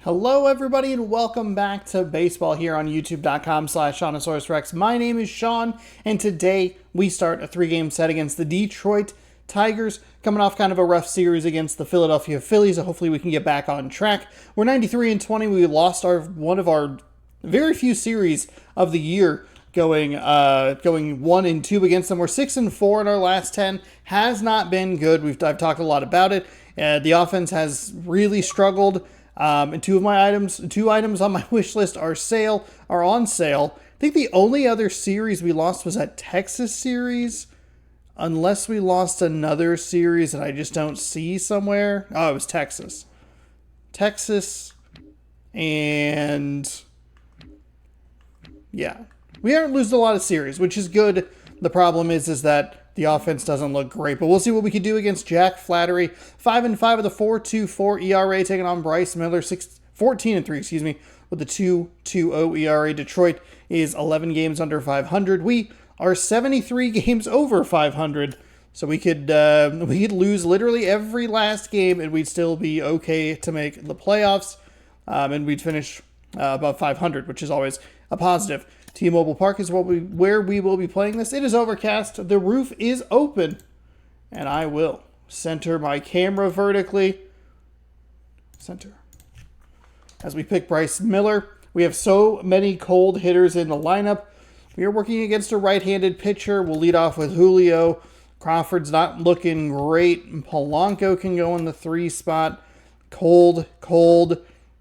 Hello everybody and welcome back to baseball here on youtube.com/SeanOsaurusRex. My name is Sean and today we start a 3-game set against the Detroit Tigers, coming off kind of a rough series against the Philadelphia Phillies, so hopefully we can get back on track. We're 93-20. We lost one of our very few series of the year going 1-2 against them. We're 6-4 in our last 10. Has not been good. I've talked a lot about it. The offense has really struggled. And two items on my wish list are on sale. I think the only other series we lost was that Texas series, unless we lost another series that I just don't see somewhere. Oh, it was Texas. And yeah, we aren't losing a lot of series, which is good. The problem is that the offense doesn't look great, but we'll see what we can do against Jack Flattery. 5-5 with a 4.24 ERA, taking on Bryce Miller, 14-3, with a 2.20 ERA. Detroit is 11 games under 500. We are 73 games over 500, so we could lose literally every last game, and we'd still be okay to make the playoffs, and we'd finish above 500, which is always a positive. T-Mobile Park is where we will be playing this. It is overcast. The roof is open. And I will center my camera vertically. Center. As we pick Bryce Miller. We have so many cold hitters in the lineup. We are working against a right-handed pitcher. We'll lead off with Julio. Crawford's not looking great. Polanco can go in the 3 spot. Cold.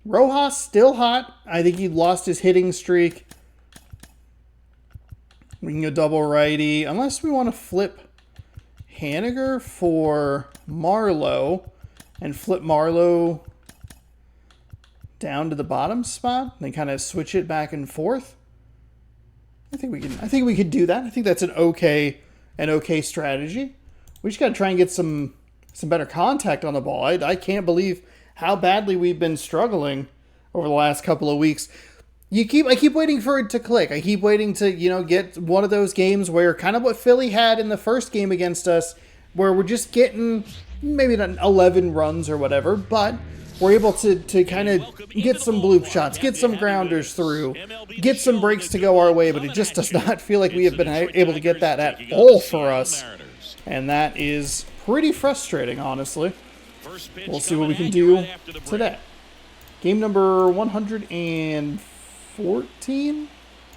Rojas still hot. I think he lost his hitting streak. We can go double righty, unless we want to flip Haniger for Marlowe and flip Marlowe down to the bottom spot and then kind of switch it back and forth. I think we could do that. I think that's an okay strategy. We just got to try and get some better contact on the ball. I can't believe how badly we've been struggling over the last couple of weeks. I keep waiting for it to click. I keep waiting to, get one of those games where kind of what Philly had in the first game against us, where we're just getting maybe not 11 runs or whatever, but we're able to kind of get some bloop shots, get some grounders through, get some breaks to go our way, but it just does not feel like we have been able to get that at all for us. And that is pretty frustrating, honestly. We'll see what we can do today. Game number 114?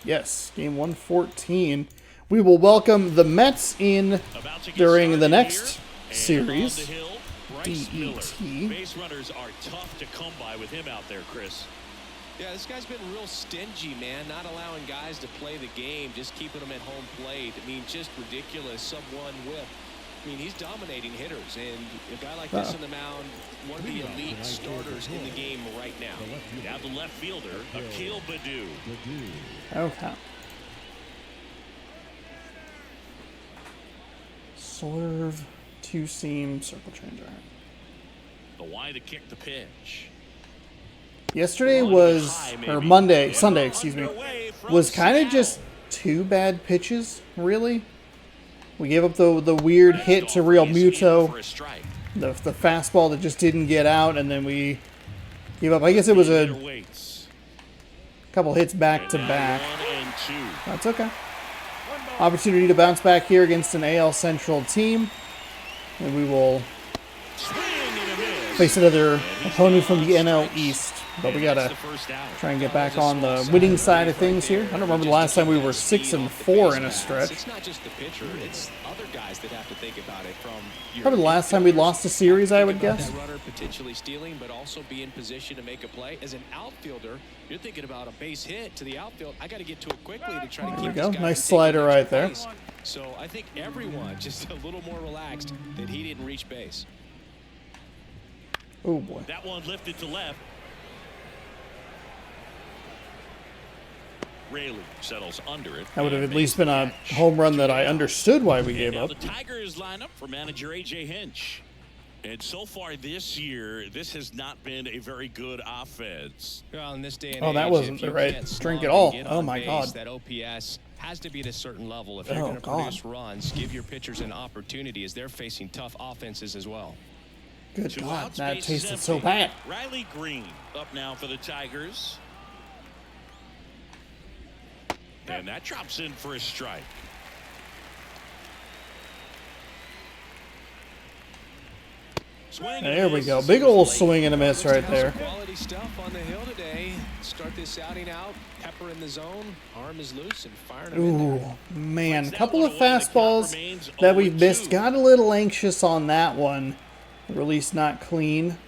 Yes, game 114. We will welcome the Mets in during the next series. DET. Base runners are tough to come by with him out there, Chris. Yeah, this guy's been real stingy, man. Not allowing guys to play the game, just keeping them at home plate. I mean, just ridiculous. Sub-1 whip. I mean, he's dominating hitters, and a guy like this on the mound, one of the elite starters in the game right now. Now the left fielder, Akil Baddoo. Okay. Swerve, 2-seam, circle change. The why to kick the pitch. Yesterday Sunday, was kind of just 2 bad pitches, really. We gave up the weird hit to Real Muto, the fastball that just didn't get out, and then we gave up. I guess it was a couple hits back to back. That's okay. Opportunity to bounce back here against an AL Central team, and we will face another opponent from the NL East. But we gotta try and get back on the winning side of things here. I don't remember the last time we were 6-4 in a stretch. It's not just the pitcher; it's other guys that have to think about it. Probably the last time we lost a series, I would guess. That runner potentially stealing, but also be in position to make a play. As an outfielder, you're thinking about a base hit to the outfield. I got to get to it quickly to try to keep this guy. Nice slider right there. So I think everyone just a little more relaxed that he didn't reach base. Oh boy. That one lifted to left. Rayleigh settles under it. That would have at least been a home run that I understood why we gave up. The Tigers line up for manager A.J. Hinch. And so far this year, this has not been a very good offense. Well, in this day and age, that wasn't the right drink at all. Oh my God. That OPS has to be at a certain level if you're going to produce runs. Give your pitchers an opportunity as they're facing tough offenses as well. Good Two God, outs, that bases tasted so empty. bad. Riley Green up now for the Tigers. And that drops in for a strike. Swing There and we miss. go. Big old swing and a miss right Some there. quality stuff on the hill today. Start this outing out. Pepper in the zone. Arm is loose and firing him in there. Ooh, man. A couple of fastballs that we've missed. 0-2. Got a little anxious on that one. Release not clean.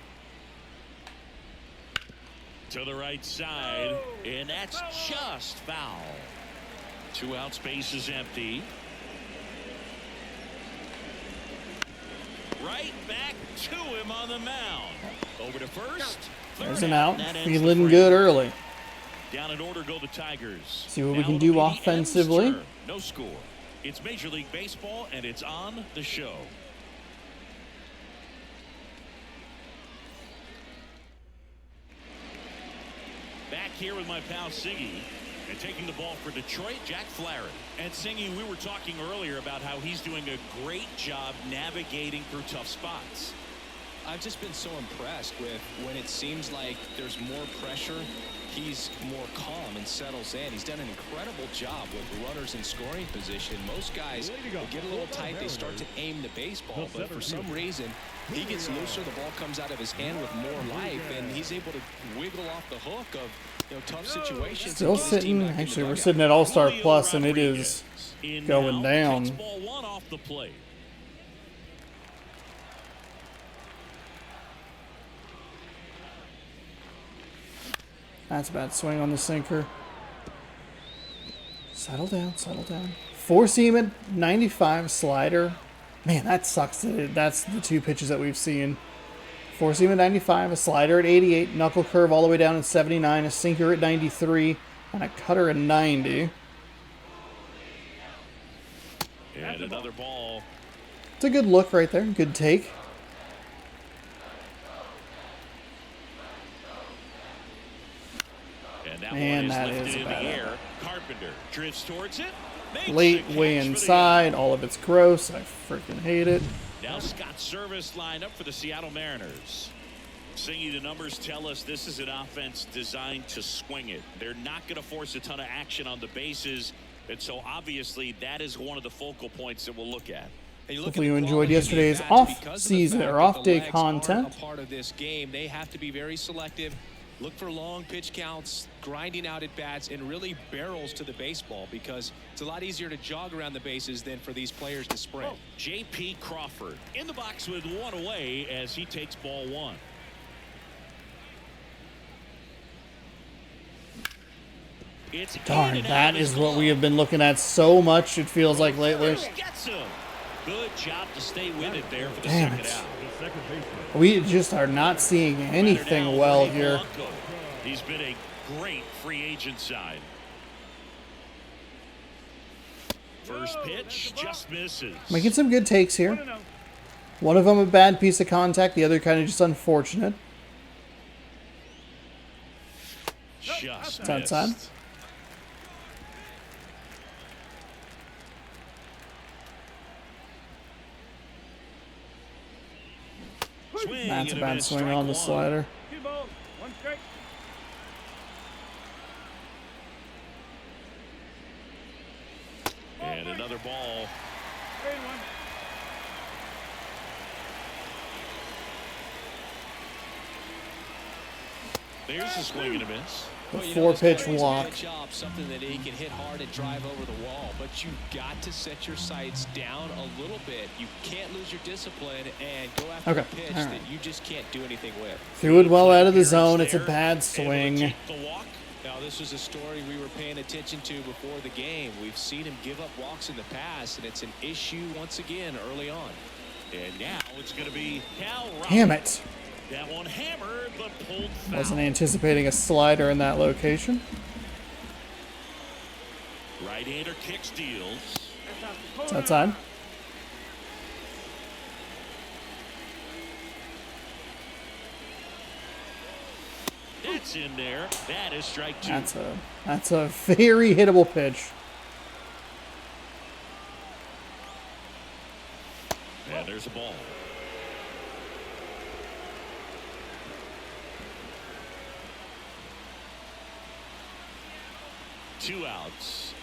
To the right side, and that's just foul. 2 outs, base is empty. Right back to him on the mound. Over to first. There's an out. Feeling good early. Down in order go the Tigers. See what we Now can it'll do be the offensively. M's turn. No score. It's Major League Baseball, and it's on the show. Back here with my pal Siggy. And taking the ball for Detroit, Jack Flaherty. And Siggy, we were talking earlier about how he's doing a great job navigating through tough spots. I've just been so impressed with when it seems like there's more pressure, he's more calm and settles in. He's done an incredible job with runners in scoring position. Most guys will get a little tight, they start to aim the baseball, but for some reason he gets looser, the ball comes out of his hand with more life, and he's able to wiggle off the hook of tough situations. Still sitting. Actually, we're sitting at All-Star Plus, and it is going down. Ball 1 off the plate. That's a bad swing on the sinker. Settle down, settle down. Four seam at 95 slider. Man, that sucks. That's the 2 pitches that we've seen. Four seam at 95, a slider at 88, knuckle curve all the way down at 79, a sinker at 93, and a cutter at 90. And another ball. It's a good look right there. Good take. And that Man, one that is is lifted in the bad. air. Carpenter drifts towards it. Makes Late the way catch for the inside. out. All of it's gross. I freaking hate it. Now Scott Service lined up for the Seattle Mariners. Singy, the numbers tell us this is an offense designed to swing it. They're not going to force a ton of action on the bases. And so obviously that is one of the focal points that we'll look at. Hopefully you enjoyed yesterday's off-season or off-day content. A part of this game, they have to be very selective. Look for long pitch counts, grinding out at bats, and really barrels to the baseball, because it's a lot easier to jog around the bases than for these players to sprint. J.P. Crawford in the box with 1 away as he takes ball 1. It's Darn, in and that out of his is what we glove. have been looking at so much, it feels like lately. First gets him. Good job to stay with it there for the Damn second it. out. We just are not seeing anything well here. He's been a great free agent side. First pitch just misses. Making some good takes here. One of them a bad piece of contact, the other kind of just unfortunate. Just It's outside. missed. Swing That's a and bad miss, swing strike on the one. slider. And another ball. There's a swing and a miss. The Well, 4-pitch this walk. pitch up, something that he can hit hard and drive over the wall, but you've got to set your sights down a little bit. You can't lose your discipline and go after Okay, a pitch all right. that you just can't do anything with. Threw it well out of the Appearance zone. It's a there. bad Able to swing. take the walk. Now, this was a story we were paying attention to before the game. We've seen him give up walks in the past, and it's an issue once again early on. And now it's going to be Cal Raleigh. Damn it. That one hammered, but pulled foul. Wasn't anticipating a slider in that location. Right-hander kick steals. It's outside. That's in there. That is strike 2. That's a very hittable pitch. And there's a ball. 2 outs.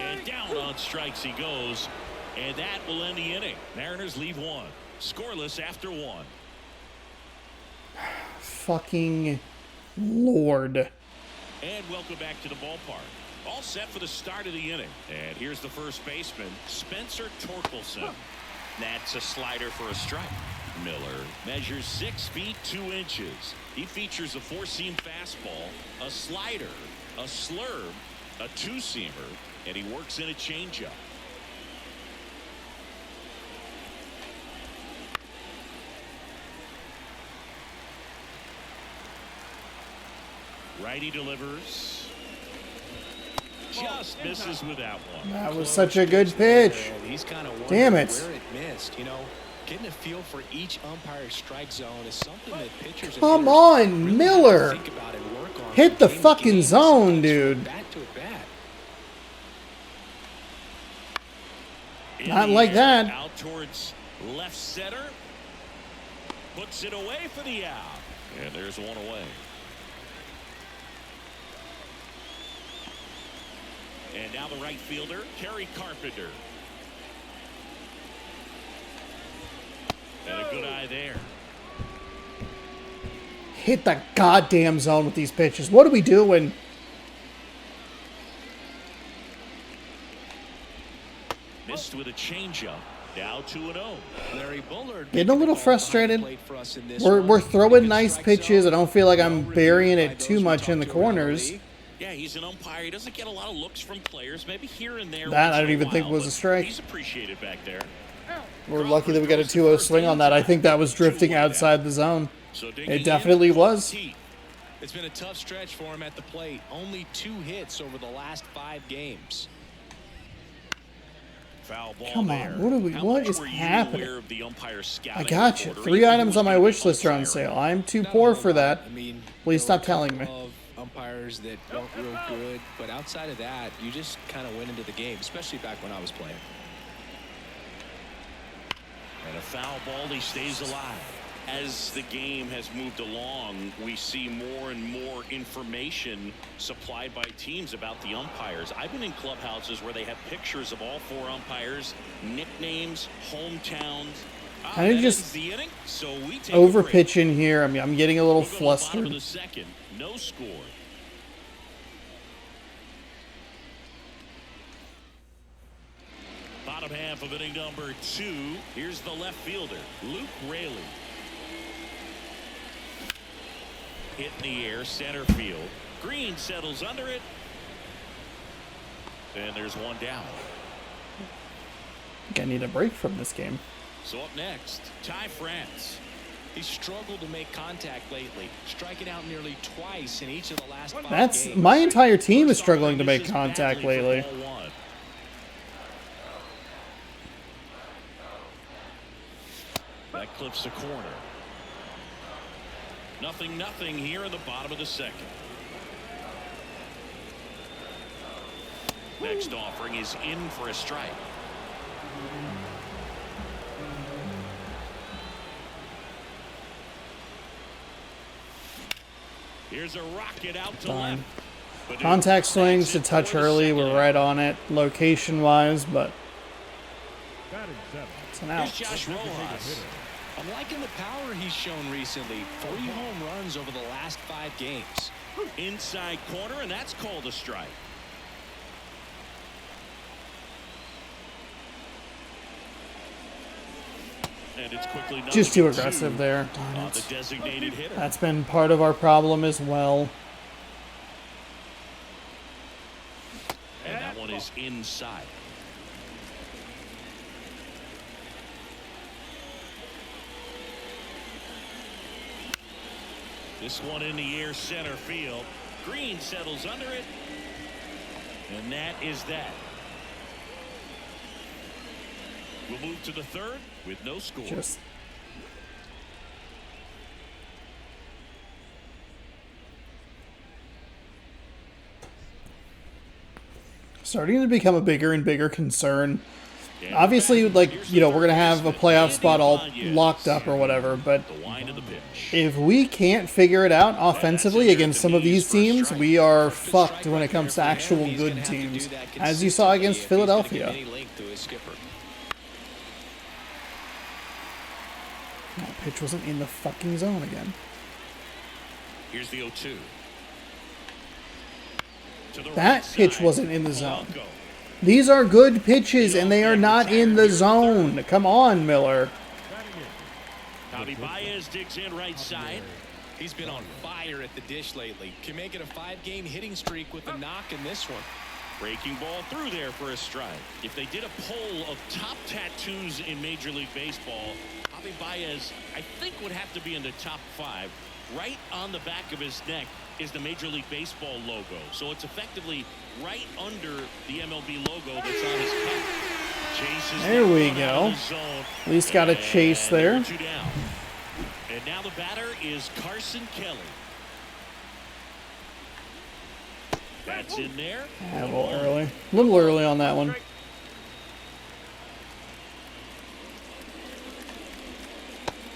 And down on strikes he goes. And that will end the inning. Mariners leave 1. Scoreless after 1. Fucking Lord. And welcome back to the ballpark. All set for the start of the inning. And here's the first baseman, Spencer Torkelson. That's a slider for a strike. Miller measures 6 feet 2 inches. He features a 4-seam fastball, a slider, a slurve, a 2-seamer, and he works in a changeup. Righty delivers. Just misses with that one. That was such a good pitch. He's kind of Damn it. where it missed. You know, getting a feel for each umpire's strike zone is something that pitchers and Come hitters on, really Miller. think about and work on Hit the from game to fucking game, zone, sometimes dude. from bat to bat. In Not the like air, that. Out towards left center. Puts it away for the out. And there's one away. And now the right fielder, Kerry Carpenter. And a good eye there. Hit the goddamn zone with these pitches. What are we doing? Missed with a changeup. Now 2-0. Larry Bullard Getting a little frustrated. for us in this We're one. throwing Good nice strike pitches. I zone. don't feel like I'm Well burying reviewed by it too those we much in the talked to around corners. league. Yeah, he's an umpire. He doesn't get a lot of looks from players. Maybe here and there. That once I in don't even think while, was a but strike. He's appreciated back there. We're lucky that we got a 2-0 swing on that. I think that was drifting outside the zone. So digging It definitely in, was. It's been a tough stretch for him at the plate. Only 2 hits over the last 5 games. Foul ball Come there. on, what are we? How What much is were you happening? aware of the umpire I scouting got you. report, or 3 even items who on was my being wish list are on umpiring? sale. I'm too Not a poor whole for lot. that. I mean, Please there were stop a telling me. couple of umpires that weren't real good, but outside of that, you just kind of went into the game, especially back when I was playing. And a foul ball, he stays alive. As the game has moved along, we see more and more information supplied by teams about the umpires. I've been in clubhouses where they have pictures of all 4 umpires, nicknames, hometowns. Kinda That just ends the inning, so we take Over a break. pitching here. I'm getting a little We'll go to the bottom of flustered. the second. No score. Bottom half of inning number 2. Here's the left fielder, Luke Raley. Hit in the air, center field. Green settles under it. And there's one down. I think I need a break from this game. So up next, Ty France. He's struggled to make contact lately, striking out nearly twice in each of the last 5 That's games. my entire team is First struggling to offering make misses contact badly for lately. ball 1. That clips the corner. 0-0 here in the bottom of the second. Next offering is in for a strike. Here's a rocket out to Fine. left. But Contact swings that's to it touch for the early. second We're inning. right on it location wise, but it's an Here's out. Josh Rojas. I'm liking the power he's shown recently. 3 home runs over the last 5 games. Inside corner, and that's called a strike. And it's quickly Just too 0-2 aggressive there. Darn on the it. designated hitter. That's been part of our problem as well. And that one is inside. This one in the air, center field. Green settles under it. And that is that. We'll move to the third with no score. Just starting to become a bigger and bigger concern Obviously, like, you know, we're going to have a playoff spot all locked up or whatever, but if we can't figure it out offensively against some of these teams, we are fucked when it comes to actual good teams, as you saw against Philadelphia. That pitch wasn't in the fucking zone again. Here's the 0-2. That pitch wasn't in the zone. These are good pitches, and they are not in the zone. Come on, Miller. Javi Baez digs in right side. He's been on fire at the dish lately. Can make it a 5-game hitting streak with a knock in this one. Breaking ball through there for a strike. If they did a poll of top tattoos in Major League Baseball, Javi Baez, I think, would have to be in the top 5. Right on the back of his neck is the Major League Baseball logo. So it's effectively right under the MLB logo that's on his cap. Chases there we go. At least got a chase there. 2 down. And now the batter is Carson Kelly. That's in there. Yeah, a little early. A little early on that one.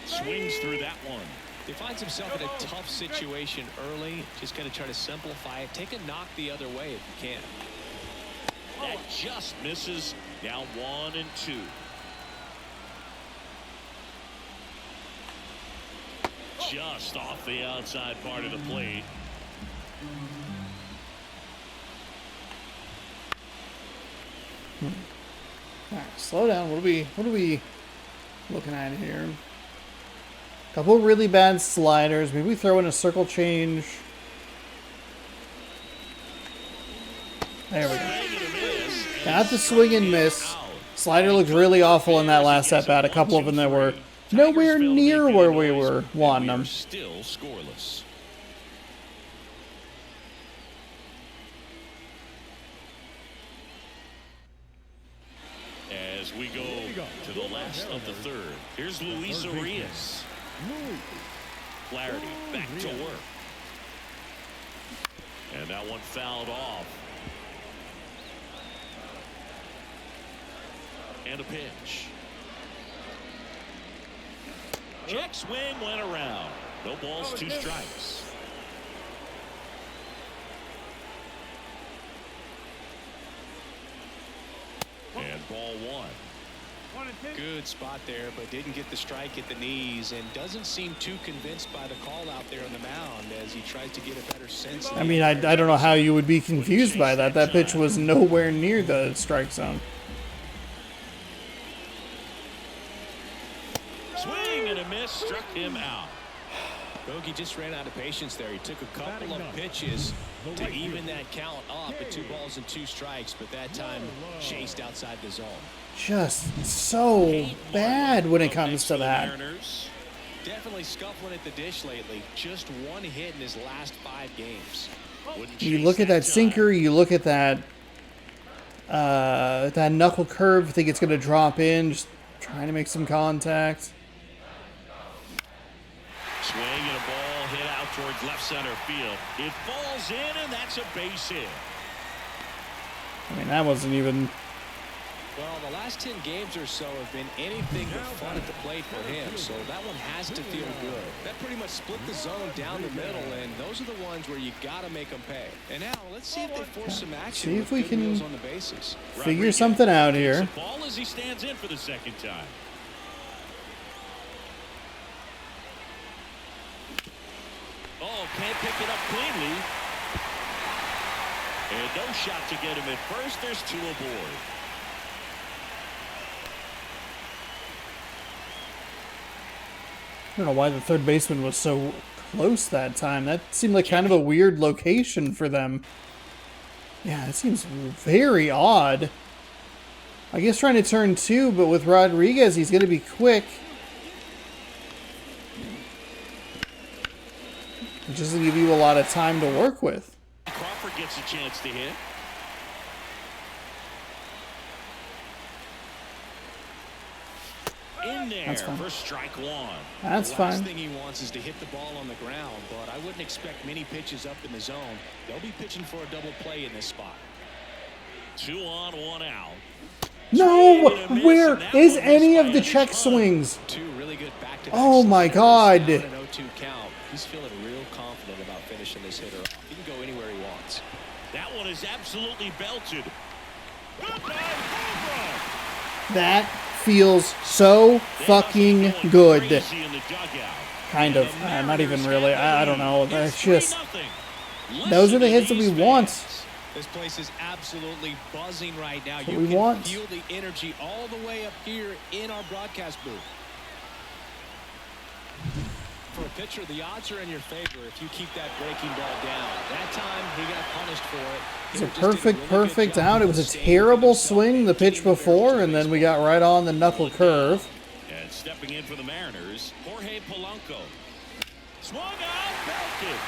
Swings through that one. He finds himself in a tough situation early. Just got to try to simplify it. Take a knock the other way if you can. That just misses. Now 1-2. Just off the outside part of the plate. All right, slow down. What are we looking at here? Couple really bad sliders. Maybe we throw in a circle change. There we go. Got the swing and miss. Slider looked really awful in that last at bat. A couple of them that were nowhere near where we were wanting them. Still scoreless. As we go to the last of the third, here's Luis Urias. Flaherty back to work. And that one fouled off. And a pitch. Check swing went around. No balls, 2 strikes. And ball 1. Good spot there, but didn't get the strike at the knees and doesn't seem too convinced by the call out there on the mound as he tries to get a better sense. I mean, I don't know how you would be confused by that. That pitch was nowhere near the strike zone. Swing and a miss, struck him out. Bogey just ran out of patience there. He took a couple of pitches to even that count up at 2 balls and 2 strikes, but that time chased outside the zone. Just so bad when it comes to that. Definitely scuffling at the dish lately. Just 1 hit in his last 5 games. You look at that sinker, you look at that that knuckle curve, think it's going to drop in, just trying to make some contact. Swing and a ball hit out towards left center field. It falls in, and that's a base hit. I mean, that wasn't even... Well, the last 10 games or so have been anything but fun at the plate for him, so that one has to feel good. That pretty much split the zone down the middle, and those are the ones where you got to make them pay. And now, let's see if they force some action. See if we can on the bases. Figure something out here. Ball as he stands in for the second time. Oh, can't pick it up cleanly. And no shot to get him at first. There's 2 aboard. I don't know why the third baseman was so close that time. That seemed like kind of a weird location for them. Yeah, it seems very odd. I guess trying to turn 2, but with Rodriguez, he's going to be quick. It just doesn't give you a lot of time to work with. Crawford gets a chance to hit. In there for strike 1. That's fine. The last thing he wants is to hit the ball on the ground, but I wouldn't expect many pitches up in the zone. They'll be pitching for a double play in this spot. 2 on, 1 out. No, where is any of the check swings? Two really good back-to-back Oh my sliders. God. Down an 0-2 count. He's feeling real confident about finishing this hitter off. He can go anywhere he wants. That one is absolutely belted. Goodbye, home run. That feels so fucking good. Crazy in the dugout. Kind of. Not even really. I don't know. That's just... 3-0. Those are the Listen hits to that we these want. fans. This place is absolutely buzzing right now. What You we can want. feel the energy all the way up here in our broadcast booth. For a pitcher, the odds are in your favor if you keep that breaking ball down. That time, he got punished for it. It's a perfect out. It was a terrible swing the pitch before, and then we got right on the knuckle curve. And stepping in for the Mariners, Jorge Polanco. Swung out, belted.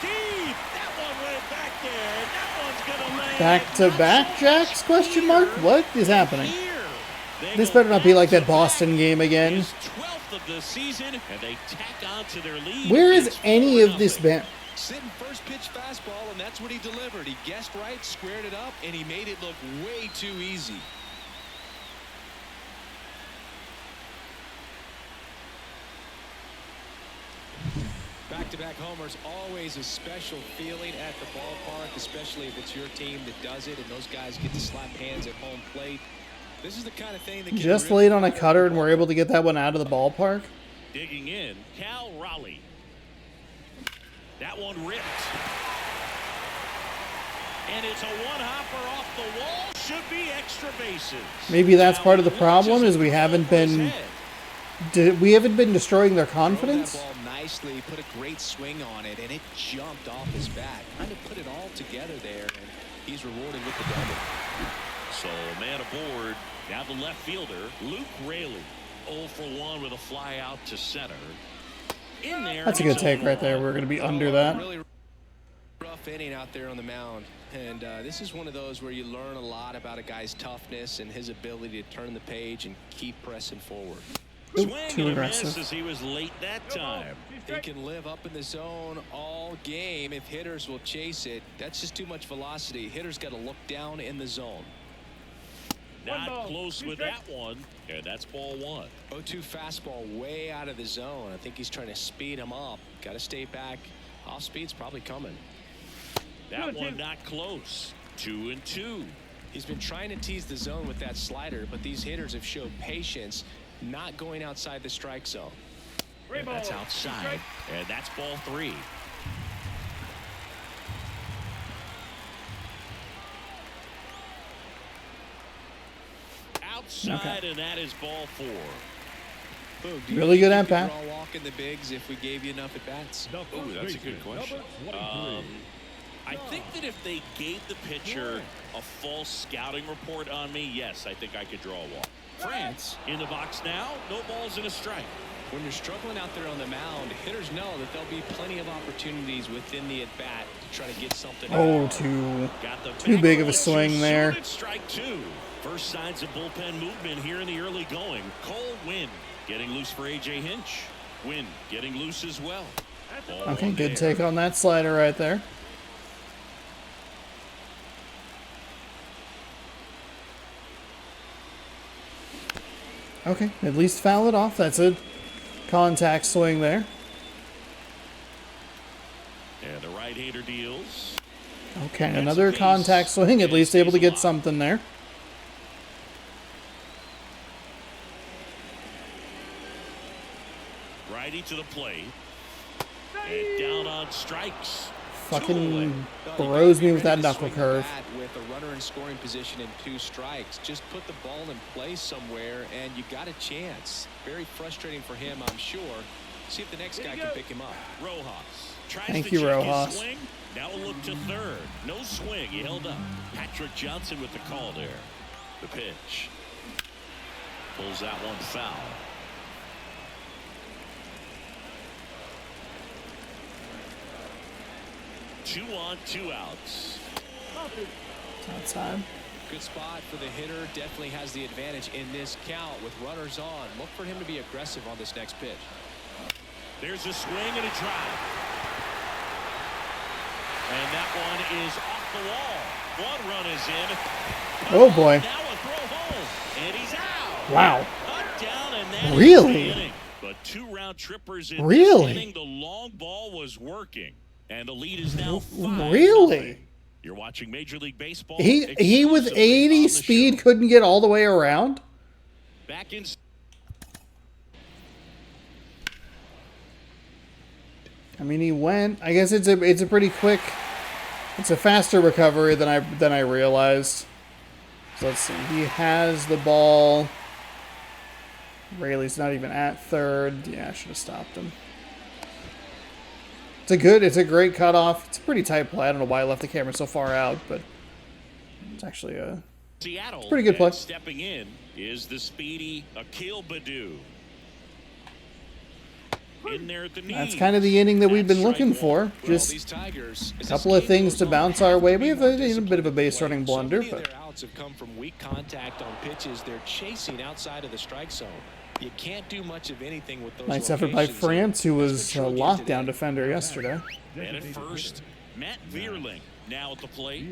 Deep. That one went back there. And that one's going to land. Back-to-back Jacks? Question mark? What is happening? This better not be like that Boston game again. 12th of the season, and they tack on to their lead. Where is It's any of this 4-0. band? Sitting first pitch fastball, and that's what he delivered. He guessed right, squared it up, and he made it look way too easy. Back-to-back homers, always a special feeling at the ballpark, especially if it's your team that does it, and those guys get to slap hands at home plate. This is the kind of thing that can Just really laid on a cutter and we're able to get that one out of the ballpark? Digging in, Cal Raleigh. That one ripped. And it's a one-hopper off the wall. Should be extra bases. Maybe that's part of the problem is we haven't been destroying their confidence. Throw that ball nicely, put a great swing on it, and it jumped off his bat. Kind of put it all together there, and he's rewarded with the double. So man aboard. Now the left fielder, Luke Raley. 0 for 1 with a fly out to center. In there. That's a good take right there. We're going to be under that. Really rough inning out there on the mound, and this is one of those where you learn a lot about a guy's toughness and his ability to turn the page and keep pressing forward. Oop, Swing too and a aggressive. miss as he was late that time. He can live up in the zone all game if hitters will chase it. That's just too much velocity. Hitters got to look down in the zone. Not close with that one, and that's ball 1. 0-2 fastball way out of the zone. I think he's trying to speed him up. Got to stay back. Off speed's probably coming. That one not close. 2-2. He's been trying to tease the zone with that slider, but these hitters have showed patience, not going outside the strike zone. And that's outside, and that's ball 3. Outside, Okay. and that is ball 4. Boog, do you Really good think you at could draw a walk in the bigs if we gave you enough at bats? Oh, that's a good question. I think that if they gave the pitcher a false scouting report on me, yes, I think I could draw a walk. France in the box now. No balls and a strike. When you're struggling out there on the mound, hitters know that there'll be plenty of opportunities within the at-bat to try to get something. Oh, too big of a swing there. Strike 2. First signs of bullpen movement here in the early going. Cole Winn getting loose for A.J. Hinch. Winn getting loose as well. Okay, good take on that slider right there. Okay, at least foul it off. That's a contact swing there. And the right-hander deals. Okay, another contact swing. At least able to get something there. Righty to the plate. And down on strikes. Fucking bros me with that knuckle curve. With a runner in scoring position and 2 strikes, just put the ball in place somewhere, and you got a chance. Very frustrating for him, I'm sure. See if the next guy can pick him up. Rojas tries Thank to you, check his Rojas. swing. Now we'll look to third. No swing. He held up. Patrick Johnson with the call there. The pitch. Pulls that one foul. Two on, 2 outs. Outside. Good spot for the hitter. Definitely has the advantage in this count with runners on. Look for him to be aggressive on this next pitch. There's a swing and a drive. And that one is off the wall. One run is in. Oh boy. Now a throw home. And he's out. Wow. Cut down, and that Really? is the inning. But 2 round trippers in Really? this inning. The long ball was working, and the lead is now 5-0. Really? You're watching Major League Baseball. He with exclusively 80 on the speed show. couldn't get all the way around? Back in. I mean, he went. I guess it's a pretty quick. It's a faster recovery than I realized. So let's see. He has the ball. Rayleigh's not even at third. Yeah, I should have stopped him. It's a great cutoff. It's a pretty tight play. I don't know why I left the camera so far out, but it's actually a Seattle, pretty good play. Stepping in is the speedy Akil Baddoo. In there at the knees. That's kind of the inning that we've been looking for. Just a couple of things to bounce our way. We have a bit of a base running blunder, So many but of their outs have come from weak contact on pitches they're chasing outside of the strike zone. You can't do much of anything with those. nice effort by locations. France, who was That's a what you'll get lockdown today. defender yesterday. And at first, Matt Vierling now at the plate.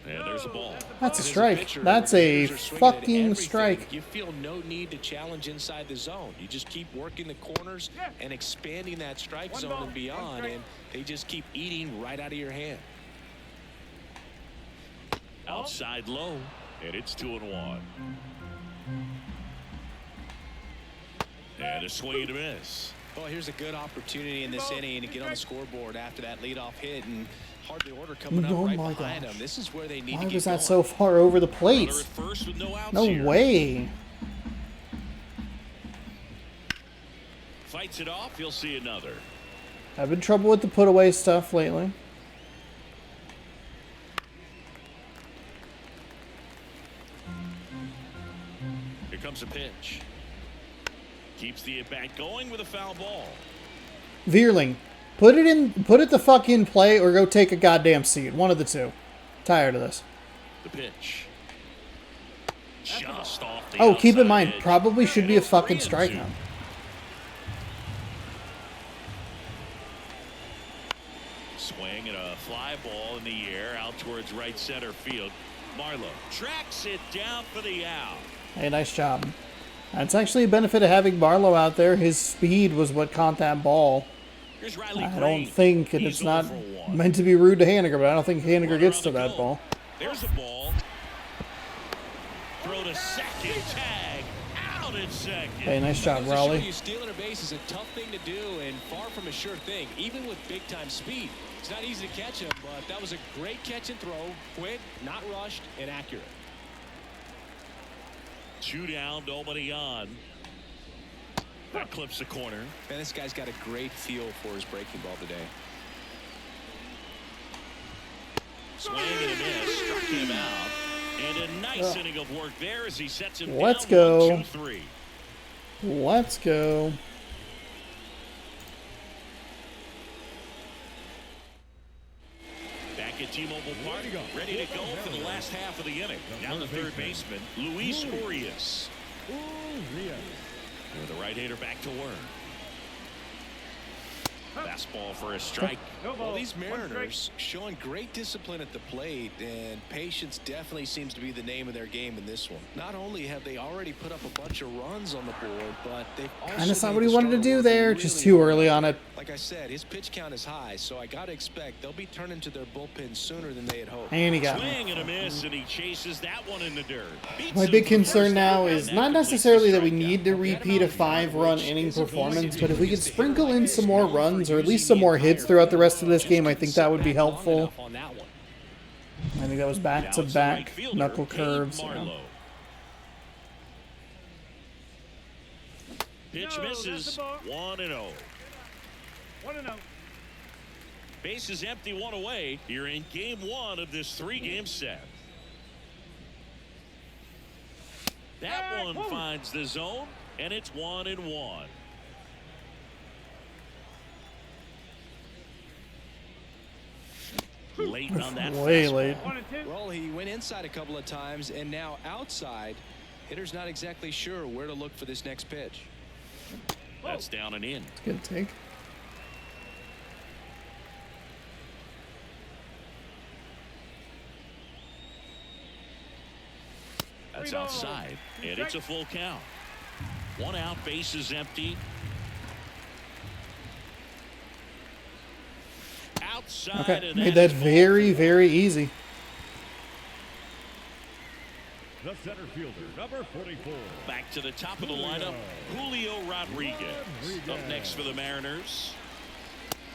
And there's a ball. That's a As strike. pitcher, That's a hitters are swinging at fucking everything. strike. You feel no need to challenge inside the zone. You just keep working the corners and expanding that strike zone and beyond, and they just keep eating right out of your hand. Outside low, and it's 2-1. And a swing and a miss. Well, here's a good opportunity in this inning to get on the scoreboard after that leadoff hit, and hardly order coming up Oh right my behind gosh. them. This is where they need Why to get was that going. so far over the plate? Runner at first with no outs No here. way. Fights it off. He'll see another. I've been trouble with the put away stuff lately. Here comes a pitch. Keeps the at-bat going with a foul ball. Veerling, put it the fuck in play or go take a goddamn seat. One of the two. Tired of this. The pitch. Just off the Oh, keep in outside mind, edge. probably should be a And fucking 3-2. strikeout. Swing and a fly ball in the air out towards right center field. Marlowe tracks it down for the out. Hey, nice job. That's actually a benefit of having Barlow out there. His speed was what caught that ball. Here's Riley I Green. don't think, and He's it's not 0-for-1. meant to be rude to Haniger, but I don't think Haniger Runner gets on to the that go. ball. There's a ball. Throw to second. Tag. Out at second. Hey, nice job, Goes to show Raleigh. you stealing a base is a tough thing to do and far from a sure thing, even with big-time speed. It's not easy to catch him, but that was a great catch and throw. Quick, not rushed, and accurate. 2 down, nobody on. That clips the corner. Man, this guy's got a great feel for his breaking ball today. Swing and a miss. Struck him out. And a nice inning of work there as he sets him Let's down. go. 1, 2, 3. Let's go. Back at T-Mobile Park, ready to go for the last half of the inning. Down the third baseman, Luis Urias. With the right-hander back to work. Fastball for a strike. Well, these Mariners showing great discipline at the plate, and patience definitely seems to be the name of their game in this one. Not only have they already put up a bunch of runs on the board, but they've also Kind of not made what he the wanted to starter do work there. really Just too hard. early on it. Like I said, his pitch count is high, so I got to expect they'll be turning to their bullpen sooner than they had hoped. And he got me. Swing and a miss, and he chases that one in the dirt. Beats My him big for the concern first now time, is and not that completes necessarily the that we strikeout. need to repeat a 5-run inning performance, but if we could sprinkle in some more runs or at least some more hits throughout the rest of this game, I think that would be helpful. I think that was back-to-back knuckle curves. You know. Marlowe. Pitch misses. 1-0. 1-0. Base is empty, 1 away. You're in game 1 of this 3-game set. That one finds the zone, and it's 1-1. Late on that Way fastball. late. 1 and 2. Well, he went inside a couple of times, and now outside. Hitter's not exactly sure where to look for this next pitch. That's down and in. Good take. That's outside, and it's a full count. 1 out, base is empty. Outside. Okay, And made that very, very easy. The center fielder, number 44. Back to the top of the lineup, Julio Rodriguez. Up next for the Mariners.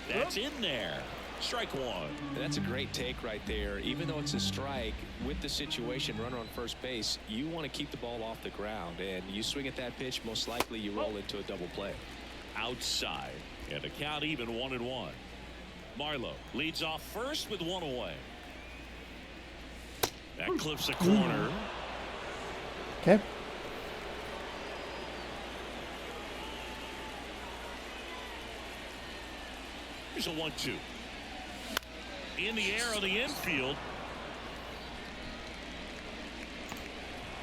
That's in there. Strike one. That's a great take right there. Even though it's a strike, with the situation, runner on first base, you want to keep the ball off the ground. And you swing at that pitch, most likely you roll into a double play. Outside. And the count even 1-1. Marlowe leads off first with 1 away. That clips a corner. Okay. Here's a 1-2. In the air on the infield.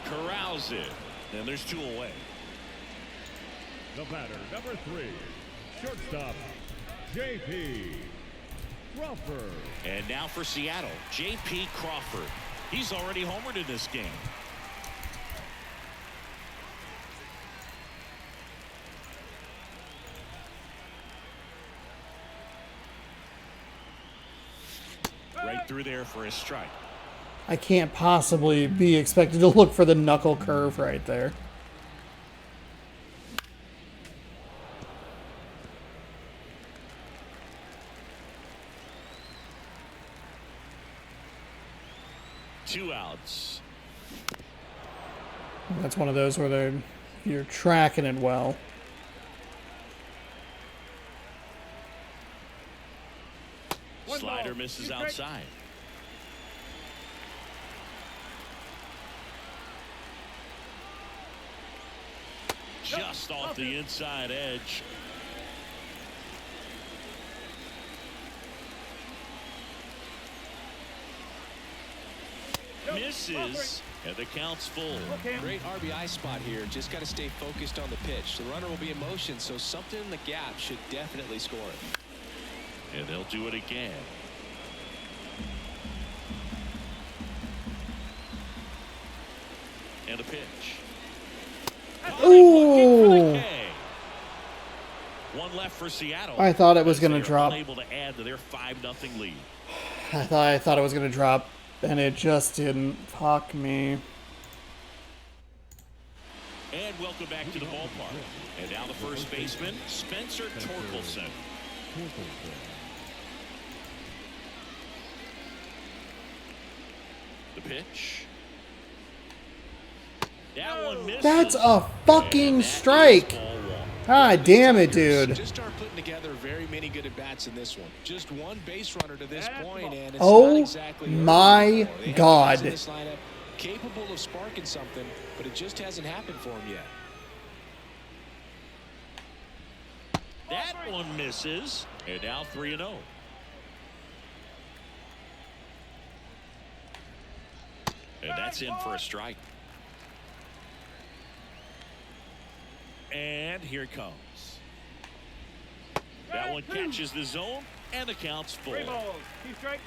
Corrals it. And there's 2 away. The batter, number 3. Shortstop, J.P. Crawford. And now for Seattle, J.P. Crawford. He's already homered in this game. Right through there for a strike. I can't possibly be expected to look for the knuckle curve right there. Two outs. That's one of those where you're tracking it well. Slider misses outside. Just off the inside edge. Misses, and the count's full. Great RBI spot here. Just got to stay focused on the pitch. The runner will be in motion, so something in the gap should definitely score it. And they'll do it again. And a pitch. Ooh! One left for Seattle. I thought it was going to drop. Able to add to their 5-0 lead. I thought it was going to drop, and it just didn't. Fuck me. And welcome back to the ballpark. And now the first baseman, Spencer Torkelson. The pitch. That one misses. That's a fucking strike. God damn it, dude. Just start putting together very many good at bats in this one. Just one base runner to this point, and it's Oh not exactly my God. in this lineup capable of sparking something, but it just hasn't happened for him yet. That one misses. And now 3-0. And that's in for a strike. And here it comes. That one catches the zone, and the count's full. 3 balls. 2 strikes.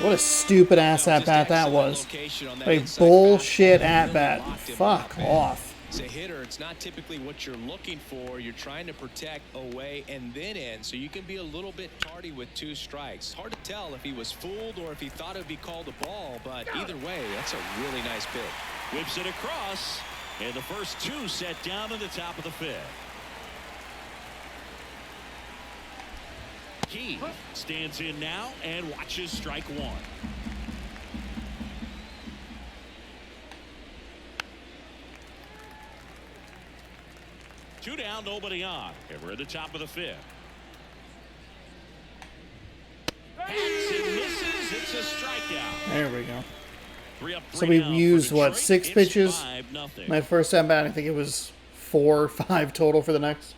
What a stupid ass at bat that was. A bullshit at bat. Fuck off. As a hitter, it's not typically what you're looking for. You're trying to protect away and then in, so you can be a little bit tardy with 2 strikes. Hard to tell if he was fooled or if he thought it would be called a ball, but either way, that's a really nice pitch. Whips it across, and the first 2 set down in the top of the 5th. Key stands in now and watches strike 1. Two down, nobody on. And we're at the top of the 5th. Hits and misses. It's a strikeout. There we go. 3 up, 3 So we down used, for what, Detroit. 6 It's pitches? 5-0. My first time bat, I think it was 4 or 5 total for the next.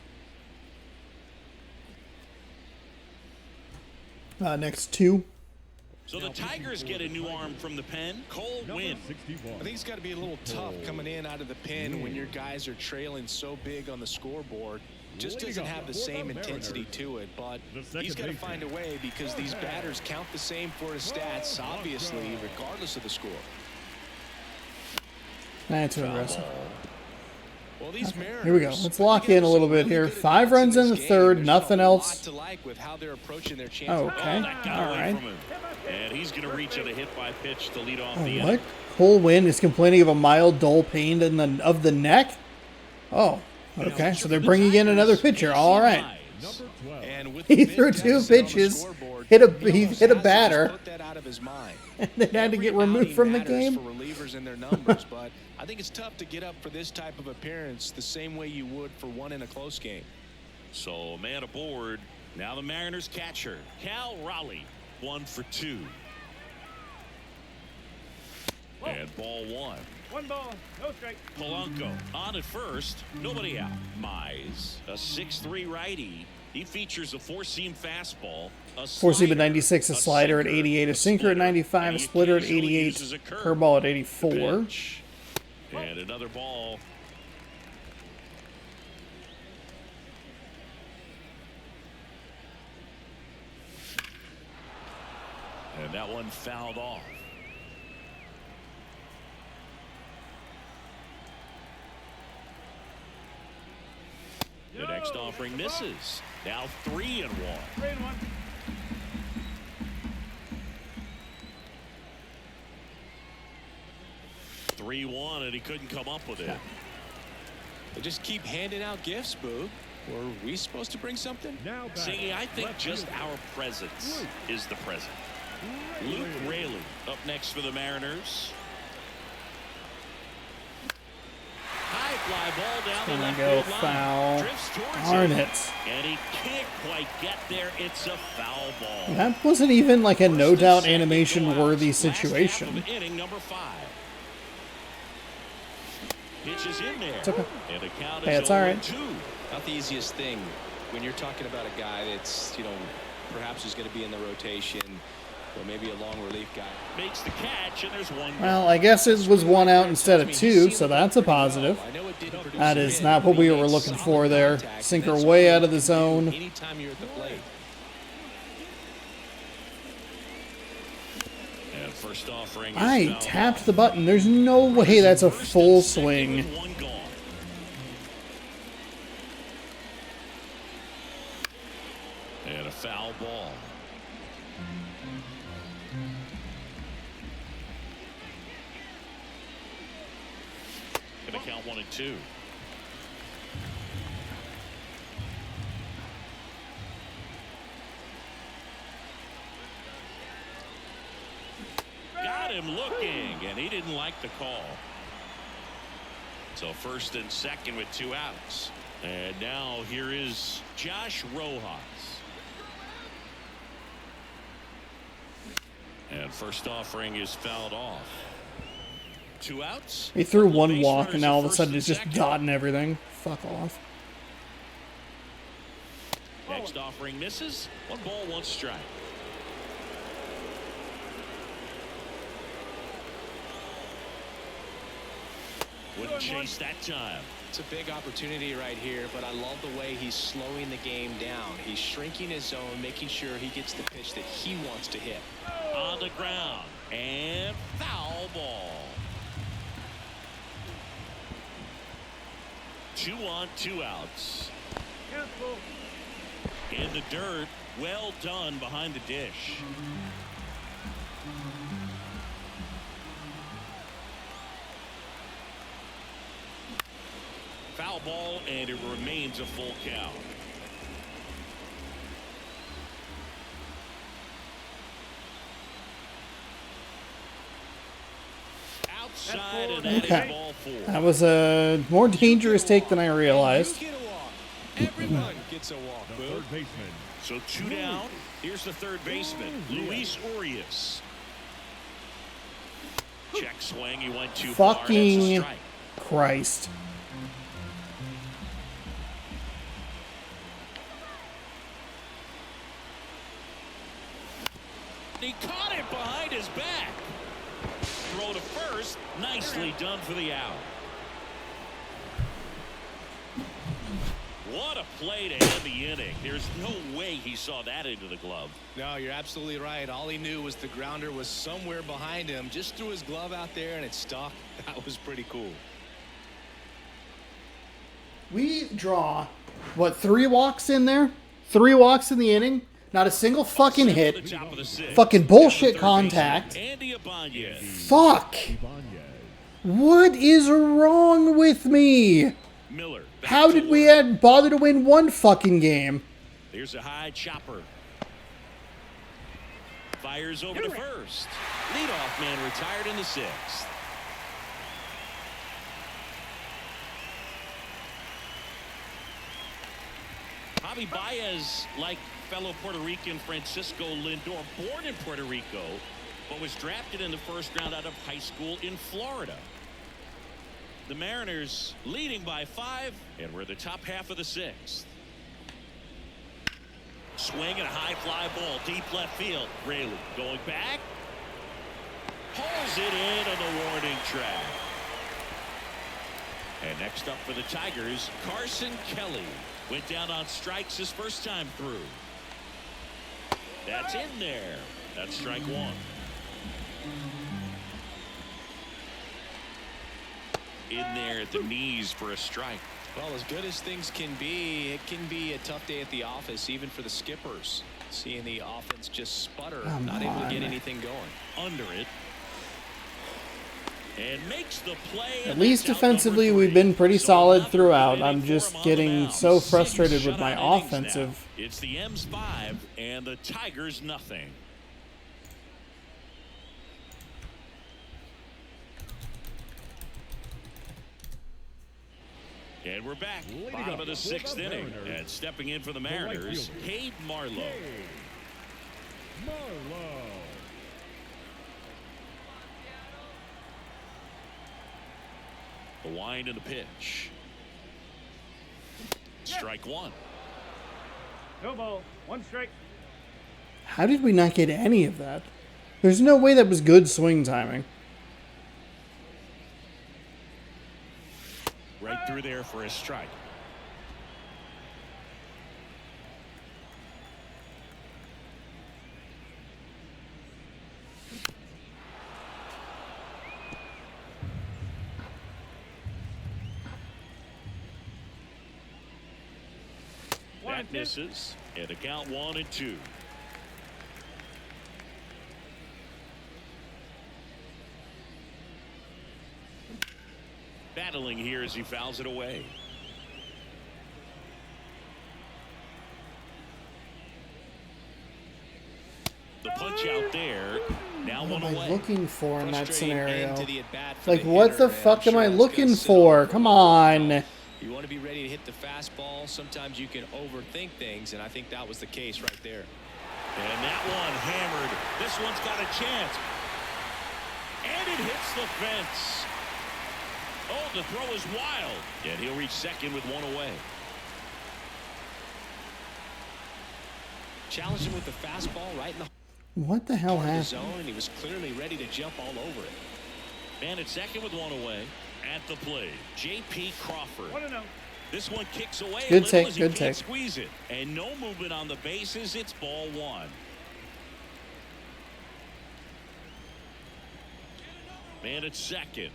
Next 2. So the Tigers get a new arm from the pen. Cole Winn. 61. I think it's got to be a little tough coming in out of the pen when your guys are trailing so big on the scoreboard. just doesn't have the same intensity to it, but he's got to find a way because these batters count the same for his stats, obviously, regardless of the score. That's too aggressive. Well, these Mariners, Here we go. Let's lock in a little bit here. 5 runs in the third, nothing else. With how they're approaching their Okay, chances. That got all away right. from him. And he's going to reach on a hit by pitch to lead off the What? inning. Cole Winn is complaining of a mild, dull pain of the neck? Oh, okay. So they're bringing in another pitcher. All right. Number 12. And with He the threw big 2 deficit on the pitches, scoreboard, he he hit a almost batter, put that out of his mind. and then had to get removed from the game. For relievers in their numbers, but I think it's tough to get up for this type of appearance the same way you would for one in a close game. So a man aboard. Now the Mariners catcher, Cal Raleigh, 1 for 2. And ball 1. 1 ball, no strike. Polanco on at first, nobody out. Mize, a 6'3" righty. He features a 4-seam fastball, a 4-seam at 96, a slider at 88, a sinker at 95, a splitter at 88, curveball at 84. Pitch. And another ball. And that one fouled off. The next offering misses. Now 3-1. 3-1. And he couldn't come up with it. They just keep handing out gifts, Boog. Were we supposed to bring something? Now back. See, I think Left just fielder. our presence is the present. Luke Raley up next for the Mariners. High fly ball down the Gonna left go field line. foul. Drifts towards Darn it. it. And he can't quite get there. It's a foul ball. That wasn't even like a First no and doubt second animation go outs. worthy Last half situation. of inning number 5. Pitches in there. It's okay. And the count Hey, is it's all right. 0-2. Not the easiest thing when you're talking about a guy that's, perhaps is going to be in the rotation or maybe a long relief guy. Makes the catch, and there's one. Well, I guess it was 1 out instead of 2, so that's a positive. I know it didn't produce That a is hit, not what but we he were made looking solid for there. contact, Sinker and that's way all out of the you can zone. do anytime you're at the plate. And first offering. I tapped the button. There's no way that's a full swing. One gone. And a foul ball. Gonna count 1 and 2. Got him looking, and he didn't like the call. So first and second with 2 outs. And now here is Josh Rojas. And first offering is fouled off. 2 outs. He threw Couple 1 base walk, runners and at all of a first sudden and it's just second. dotting everything. Fuck off. Next offering misses. 1 ball, 1 strike. Wouldn't chase that time. It's a big opportunity right here, but I love the way he's slowing the game down. He's shrinking his zone, making sure he gets the pitch that he wants to hit. On the ground. And foul ball. 2 on, 2 outs. Careful. In the dirt. Well done behind the dish. Foul ball, and it remains a full count. Outside, and that Okay. is ball 4. That was a more dangerous take than I realized. You get a walk. Everyone gets a walk, The Boog. third baseman. So 2 down. Here's the third baseman, Luis Urias. Check swing. He went too far. That's a Fucking strike. Christ. He caught it behind his back. Throw to first. Nicely done for the out. What a play to end the inning. There's no way he saw that into the glove. No, you're absolutely right. All he knew was the grounder was somewhere behind him. Just threw his glove out there and it stuck. That was pretty cool. We draw, what, 3 walks in there? 3 walks in the inning? Not a single fucking hit. Fucking bullshit contact. Fuck. What is wrong with me? Miller. How did we bother to win one fucking game? There's a high chopper. Fires over to first. Leadoff man retired in the 6th. Javi Baez, like fellow Puerto Rican Francisco Lindor, born in Puerto Rico, but was drafted in the 1st round out of high school in Florida. The Mariners leading by 5, and we're the top half of the 6th. Swing and a high fly ball, deep left field. Raley going back. Pulls it in on the warning track. And next up for the Tigers, Carson Kelly. Went down on strikes his first time through. That's in there. That's strike 1. In there at the knees for a strike. Well, as good as things can be, it can be a tough day at the office, even for the skippers. Seeing the offense just sputter, not able to get anything going. Under it. And makes the play. At least defensively, we've been pretty solid throughout. I'm just getting so frustrated with my offensive. It's the M's 5 and the Tigers nothing. And we're back. Bottom of the 6th inning. And stepping in for the Mariners, Cade Marlowe. The wind and the pitch. Strike 1. No ball. 1 strike. How did we not get any of that? There's no way that was good swing timing. Right through there for a strike. That misses, and a count 1-2. Battling here as he fouls it away. The punch out there. Now What 1 am I away. looking for in that Frustrating scenario? end to the at-bat for Like, the what hitter, the fuck and am I I'm sure looking that's gonna for? sit Come on. on. You want to be ready to hit the fastball. Sometimes you can overthink things, and I think that was the case right there. And that one hammered. This one's got a chance. And it hits the fence. Oh, the throw is wild. And he'll reach second with 1 away. Challenged him with the fastball right in the What the hell happened? zone, and he was clearly ready to jump all over it. Man at second with 1 away. At the plate, J.P. Crawford. 1-0. This one kicks away Good a little take, as he good can't take. squeeze it. And no movement on the bases. It's ball 1. Man at second.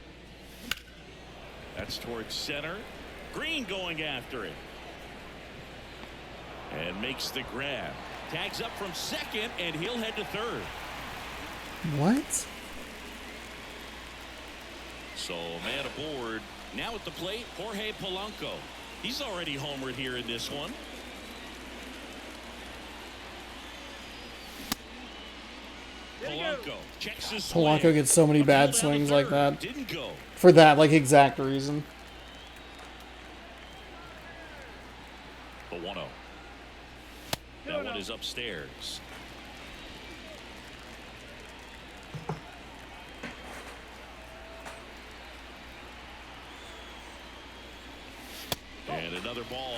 That's towards center. Green going after it. And makes the grab. Tags up from second, and he'll head to third. What? So, man aboard. Now at the plate, Jorge Polanco. He's already homered here in this one. Polanco checks his swing. Polanco gets so many bad Appealed down the swings like third. that. Didn't go. For that, like, exact reason. The 1-0. That one is upstairs. And another ball.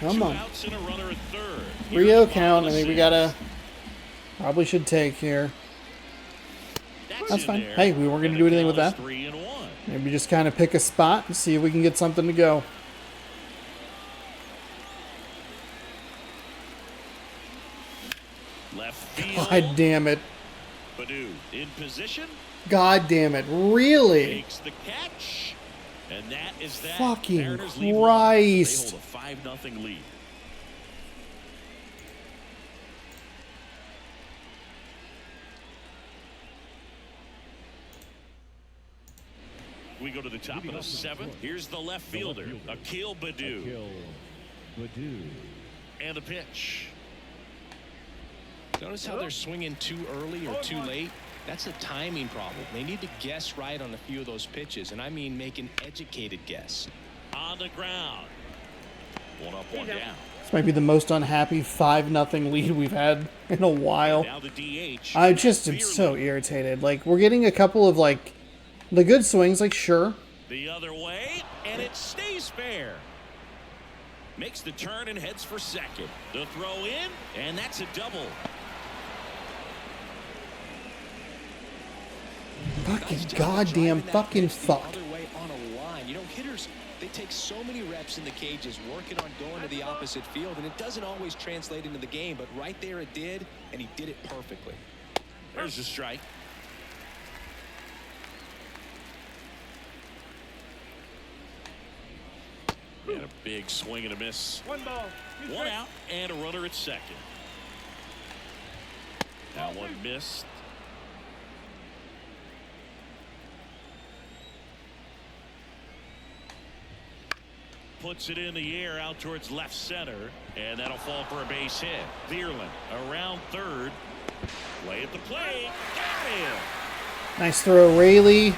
Come 2 on. outs and a runner at third. Rio count. I think we gotta. Probably should take here. That's in fine. there. Hey, we weren't gonna And do the anything with count that. is 3-1. Maybe just kind of pick a spot and see if we can get something to go. Left field. God damn it. Badu in position. God damn it. Really? Makes the catch. And that is that. Fucking Mariners lead one. Christ. They hold a 5-0 lead. We go to the top of the 7th. Here's the left fielder, Akil Badu. And the pitch. Notice how they're swinging too early or too late. That's a timing problem. They need to guess right on a few of those pitches, and I mean make an educated guess. On the ground. 1 up, 1 down. This might be the most unhappy 5-0 lead we've had in a while. Now the DH. I just am so irritated. Like, we're getting a couple of, like, the good swings, like, sure. The other way, and it stays fair. Makes the turn and heads for second. The throw in, and that's a double. Fucking goddamn fucking fuck. Other way on a line. You know, hitters, they take so many reps in the cages working on going to the opposite field, and it doesn't always translate into the game, but right there it did, and he did it perfectly. There's a strike. And a big swing and a miss. 1 ball. 1 out and a runner at second. That one missed. Puts it in the air out towards left center, and that'll fall for a base hit. Vierland around third. Play at the plate. Got him. Nice throw, Rayleigh.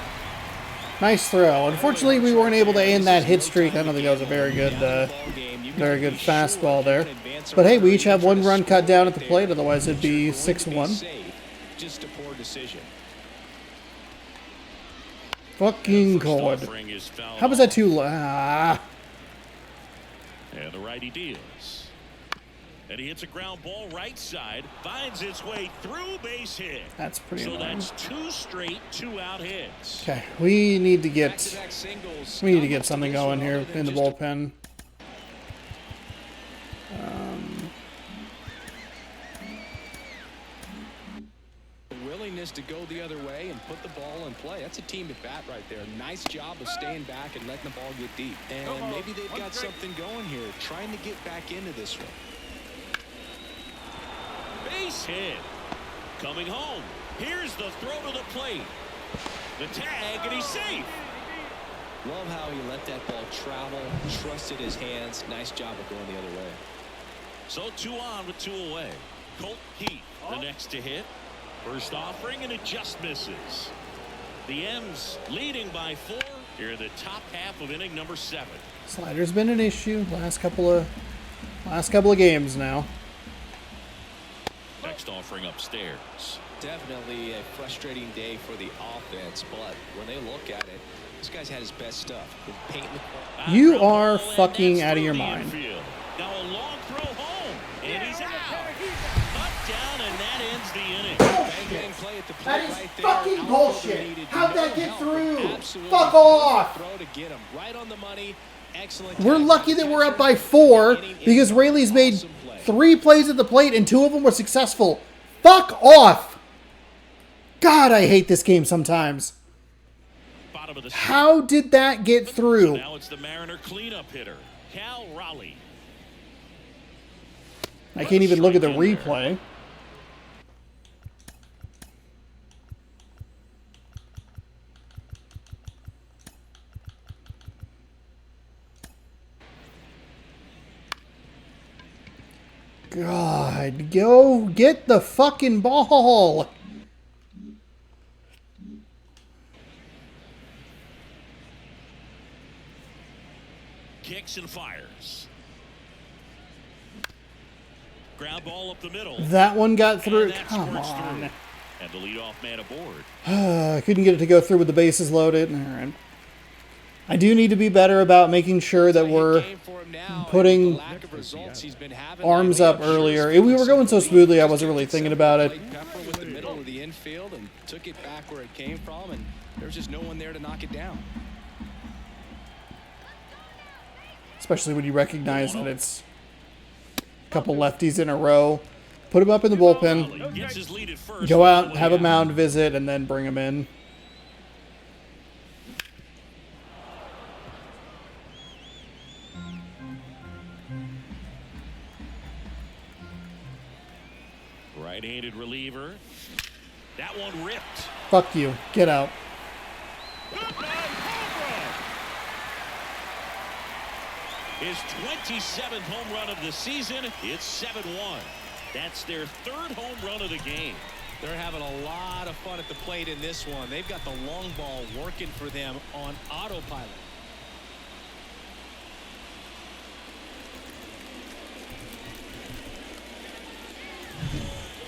Nice throw. Unfortunately, we weren't able to end that hit streak. I don't think that was a very good fastball there. But hey, we each have 1 run cut down at the plate. Otherwise, it'd be 6-1. Just a poor decision. Fucking God. How was that too low? And the righty deals. And he hits a ground ball right side. Finds its way through, base hit. That's pretty So annoying. that's 2 straight 2-out hits. Okay, we need to get Back-to-back something going here in the bullpen. Willingness to go the other way and put the ball in play. That's a team at bat right there. Nice job of staying back and letting the ball get deep. And maybe they've got something going here, trying to get back into this one. Base hit. Coming home. Here's the throw to the plate. The tag, and he's safe. Love how he let that ball travel, trusted his hands. Nice job of going the other way. So 2 on with 2 away. Colt Heath, the next to hit. First offering, and it just misses. The M's leading by 4 here in the top half of inning number 7. Slider's been an issue last couple of games now. Next offering upstairs. Definitely a frustrating day for the offense, but when they look at it, this guy's had his best stuff. Been painting the You are fucking out of your mind. Now a long throw home, and he's out. Up, down, and that ends the inning. bang play at the plate That is right there. fucking bullshit. Needed How'd no that get help. through? Absolutely Fuck off. throw to get him right on the money. Excellent. We're tackle. lucky that we're up by 4 because Rayleigh's made Awesome play. 3 plays at the plate and 2 of them were successful. Fuck off. God, I hate this game sometimes. Bottom of the How did that get through? Now it's the Mariner cleanup hitter, Cal Raleigh. I can't even look at the replay. God, go get the fucking ball. Kicks and fires. Ground ball up the middle. That one got through. And that Come squirts on. through. And the leadoff man aboard. I couldn't get it to go through with the bases loaded. All right. I do need to be better about making sure that we're putting arms up earlier. We were going so smoothly, I wasn't really thinking about it. Pepper with the middle of the infield and took it back where it came from, and there's just no one there to knock it down. Especially when you recognize that it's a couple lefties in a row. Put him up in the bullpen. Gets his lead at first. Go out, have a mound visit, and then bring him in. Right-handed reliever. That one ripped. Fuck you. Get out. His 27th home run of the season. It's 7-1. That's their third home run of the game. They're having a lot of fun at the plate in this one. They've got the long ball working for them on autopilot.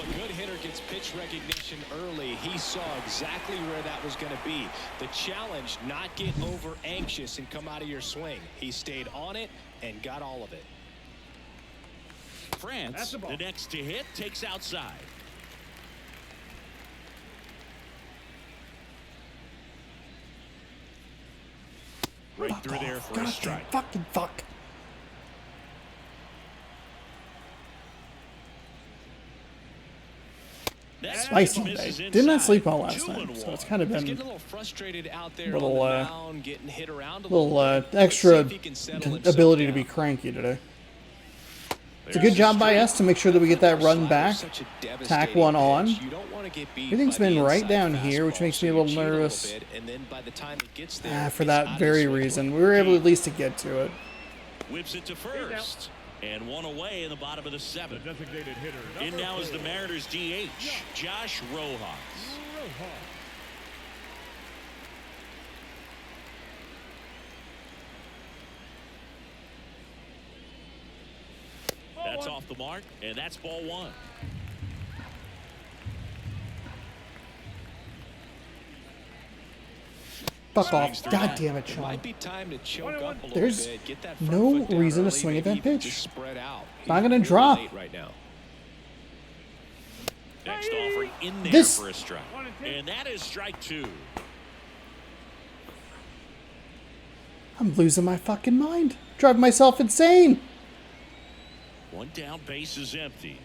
A good hitter gets pitch recognition early. He saw exactly where that was going to be. The challenge, not get over anxious and come out of your swing. He stayed on it and got all of it. France, the next to hit, takes outside. Right through there for a strike. Fucking fuck. Spicy day. Didn't I sleep well last night? So it's kind of been Getting a little frustrated out there little, on the mound, getting hit around a little bit. extra Let's see if he can settle himself ability to down. be cranky today. It's a good job by us to make sure that we get that run back. Tack one on. Everything's been right down here, which makes me a little nervous. For that very reason. We were able at least to get to it. Whips it to first. And one away in the bottom of the seventh. Designated hitter. In now is the Mariners DH, Josh Rojas. That's off the mark, and that's ball one. Fuck off. God damn it, Sean. Might be time to choke up a little There's bit. Get that no front foot down reason to early, swing at that maybe even pitch. just spread out. Not He's gonna really drop. late right now. Next offering in there This- for a strike. And that is strike two. I'm losing my fucking mind. Driving myself insane. One down, base is empty.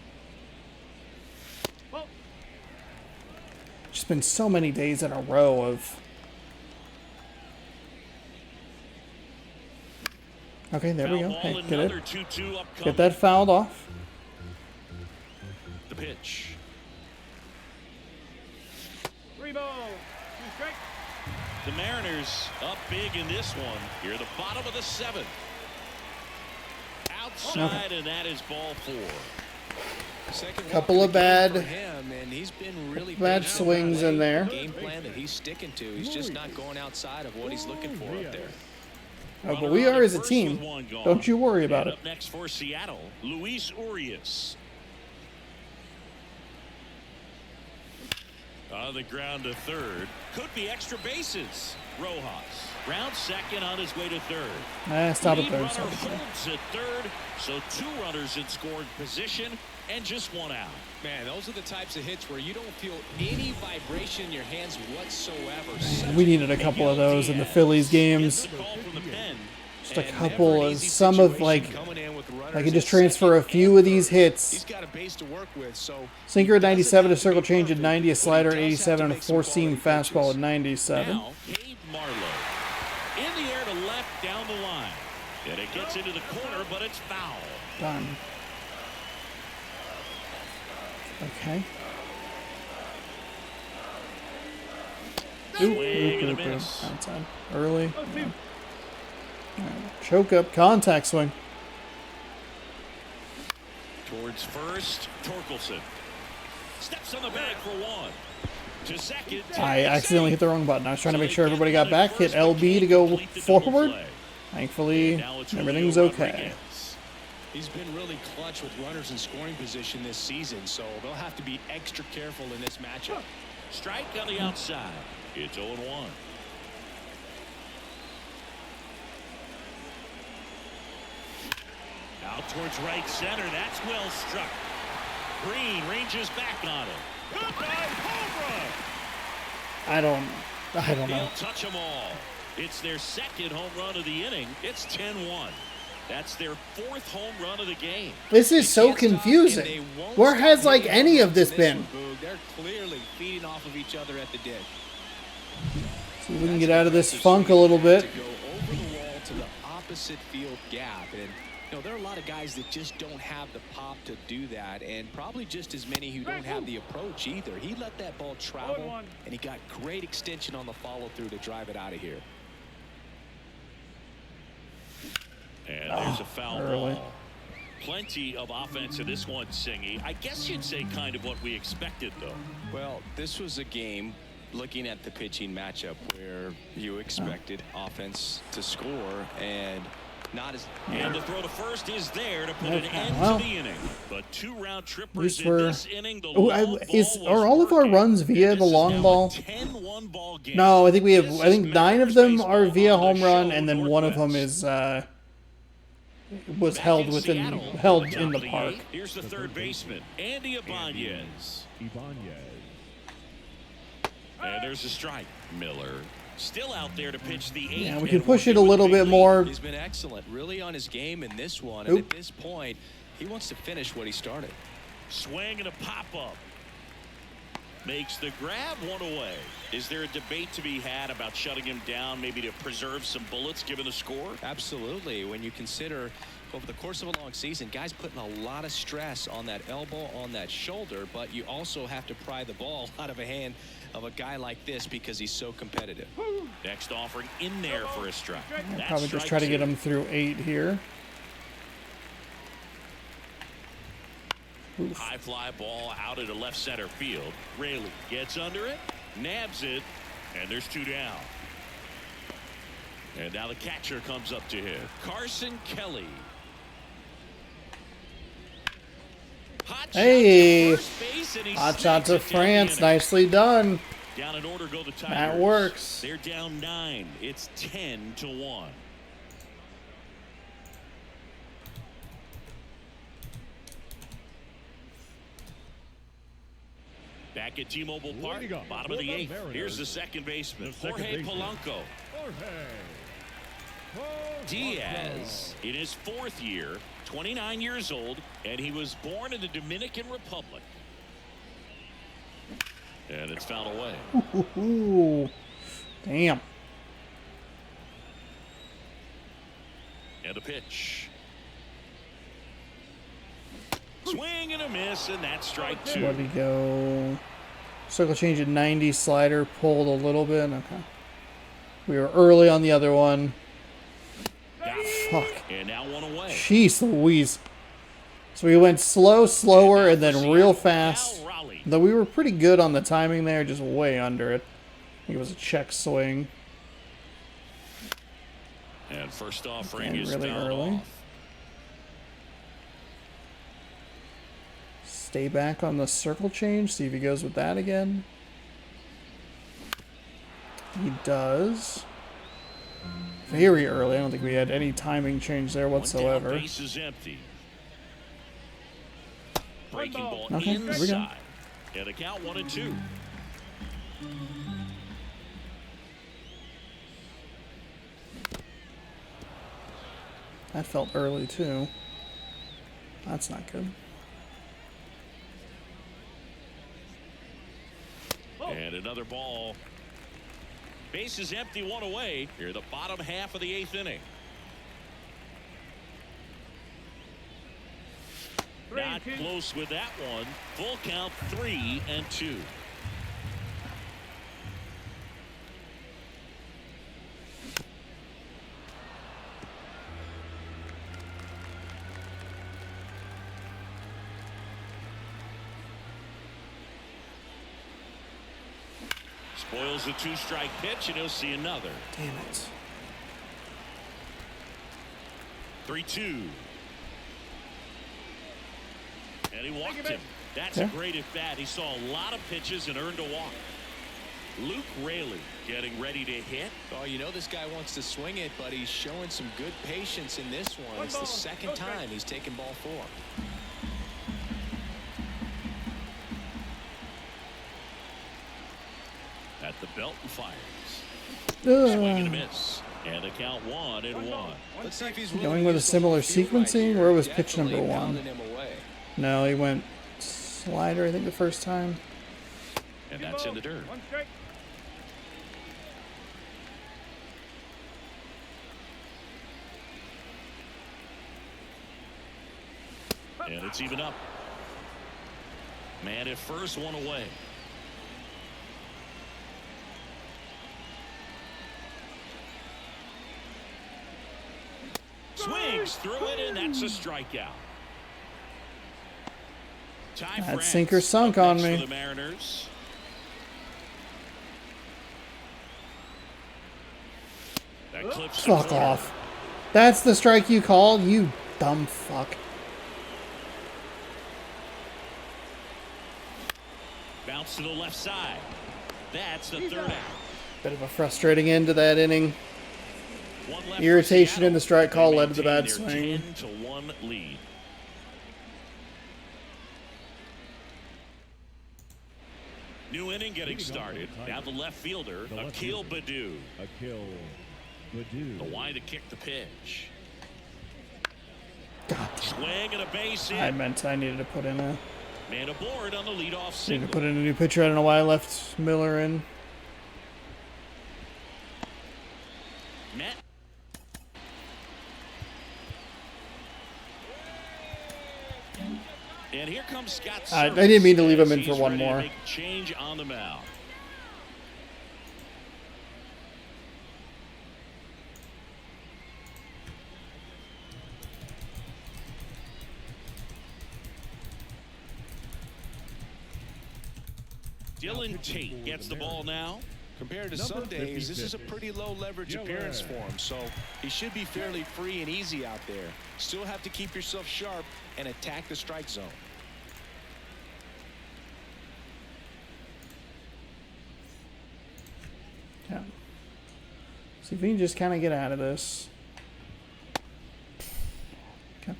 Just been so many days in a row of... Okay, there we go. Foul Hey, ball, get another it. 2-2 upcoming. Get that fouled off. The pitch. 3 balls, 2 strikes. The Mariners up big in this one. Here at the bottom of the seventh. Outside, and that is ball four. Second Couple walk of the game bad- for him, and he's been really bad patient. swings in there. Game plan that he's sticking to. He's just not going outside of what he's looking for up there. Oh, but we are as a team. Don't you worry about And it. Up next for Seattle, Luis Urias. On the ground to third. Could be extra bases. Rojas. Round second on his way to third. Stop it Lead there. runner Stop it there. holds at third. So 2 runners in scoring position and just 1 out. Man, those are the types of hits where you don't feel any vibration in your hands whatsoever. We needed a couple of those in the Phillies games. Gets the call from the pen. Just a And couple never an of easy some of situation like coming in with runners I could just at transfer a second few and of these third. hits. He's got a base to work with, so Sinker at he doesn't 97, a have to circle be change at perfect, 90, a but he slider at does have to 87, and a make some four-seam quality fastball at pitches. 97. Now, Gabe Marlowe. In the air to left down the line. And it gets into the corner, but it's foul. Done. Okay. Swing and a miss. Outside. Early. Yeah. Alright, choke up, contact swing. Towards first, Torkelson. Steps on the bag for 1. To second. I accidentally hit the wrong button. I was trying to make sure everybody got back. Hit LB to go forward. Thankfully, everything's okay. He's been really clutch with runners in scoring position this season, so they'll have to be extra careful in this matchup. Strike on the outside. It's 0-1. Out towards right center. That's well struck. Green ranges back on it. Goodbye, home run. I don't know. They'll touch them all. It's their second home run of the inning. It's 10-1. That's their 4th home run of the game. This is so confusing. Where has, like, any of this been? They're clearly feeding off of each other at the dish. See if we can get out of this funk a little bit. To go over the wall to the opposite field gap. And, you know, there are a lot of guys that just don't have the pop to do that. And probably just as many who don't have the approach either. He let that ball travel, and he got great extension on the follow-through to drive it out of here. And there's a foul ball. Plenty of offense in this one, Singy. I guess you'd say kind of what we expected, though. Well, this was a game, looking at the pitching matchup, where you expected offense to score and not as... And the throw to first is there to put an end to the inning. But 2 round trippers in this inning. The long ball are all of our runs via the long ball? 10-1 ball game. No, I think we have. I think 9 of them are via home run, and then one of them is was held in the park. Here's the third baseman, Andy Ibanez. And there's a strike. Miller still out there to pitch the 8th. Yeah, we can push it a little bit more. He's been excellent, really on his game in this one. And at this point, he wants to finish what he started. Swing and a pop-up. Makes the grab, 1 away. Is there a debate to be had about shutting him down, maybe to preserve some bullets given the score? Absolutely. When you consider over the course of a long season, guys putting a lot of stress on that elbow, on that shoulder, but you also have to pry the ball out of a hand of a guy like this because he's so competitive. Next offering in there for a strike. Probably just try to get him through 8 here. Oof. High fly ball out into left center field. Raley gets under it, nabs it, and there's 2 down. And now the catcher comes up to him. Carson Kelly. Hey, hot shot to France. Nicely done. Down in order go the Tigers. That works. They're down 9. It's 10-1. Back at T-Mobile Park, bottom of the 8th. Here's the second baseman, Jorge Polanco. Diaz, in his 4th year, 29 years old, and he was born in the Dominican Republic. And it's fouled away. Ooh, damn. And a pitch. Swing and a miss, and that's strike 2. Where'd he go? Circle change at 90, slider pulled a little bit. Okay. We were early on the other one. Fuck. And now 1 away. Jeez Louise. So we went slower, and then real fast. Though we were pretty good on the timing there, just way under it. I think it was a check swing. And first offering And is really fouled early. off. Stay back on the circle change. See if he goes with that again. He does. Very early. I don't think we had any timing change there whatsoever. 1 down, base is empty. Breaking ball Okay, there we go. inside. And a count 1-2. That felt early too. That's not good. And another ball. Base is empty, 1 away. Here, the bottom half of the 8th inning. Not close with that one. Full count, 3-2. Spoils the 2-strike pitch, and he'll see another. Damn it. 3-2. And he walked him. That's a great at bat. He saw a lot of pitches and earned a walk. Luke Raley getting ready to hit. Oh, you know this guy wants to swing it, but he's showing some good patience in this one. It's the second time he's taken ball 4. At the belt and fires. Swing and a miss. And the count 1-1. Let's see if he's Going with a similar sequencing. Where was pitch number one? Away. No, he went slider, I think, the first time. And that's in the dirt. 1 strike. And it's even up. Man at first, 1 away. Swings through it, and that's a strikeout. Ty That France sinker sunk up on next me. for the Mariners. That clips the Fuck corner. off. That's the strike you called, you dumb fuck. Bounce to the left side. That's the third out. Bit of a frustrating end to that inning. One left for Irritation Seattle. in the strike call led to the bad They swing. maintain their 10-1 lead. New inning getting started. Now the left fielder, Akil Baddoo. Akil Baddoo. The wide to kick the pitch. God, Swing and a base hit. I needed to put in a Man aboard on the leadoff need to single. put in a new pitcher. I don't know why I left Miller in. Met. And here comes Scott I Service didn't mean to leave him as in for he's one ready to more. make a change on the mound. Dylan Tate gets the ball now. Compared to Number some days, this is a 56. pretty low leverage Yeller. appearance for him, so he should be fairly free and easy out there. Still have to keep yourself sharp and attack the strike zone. Yeah. See if we can just kind of get out of this. Okay.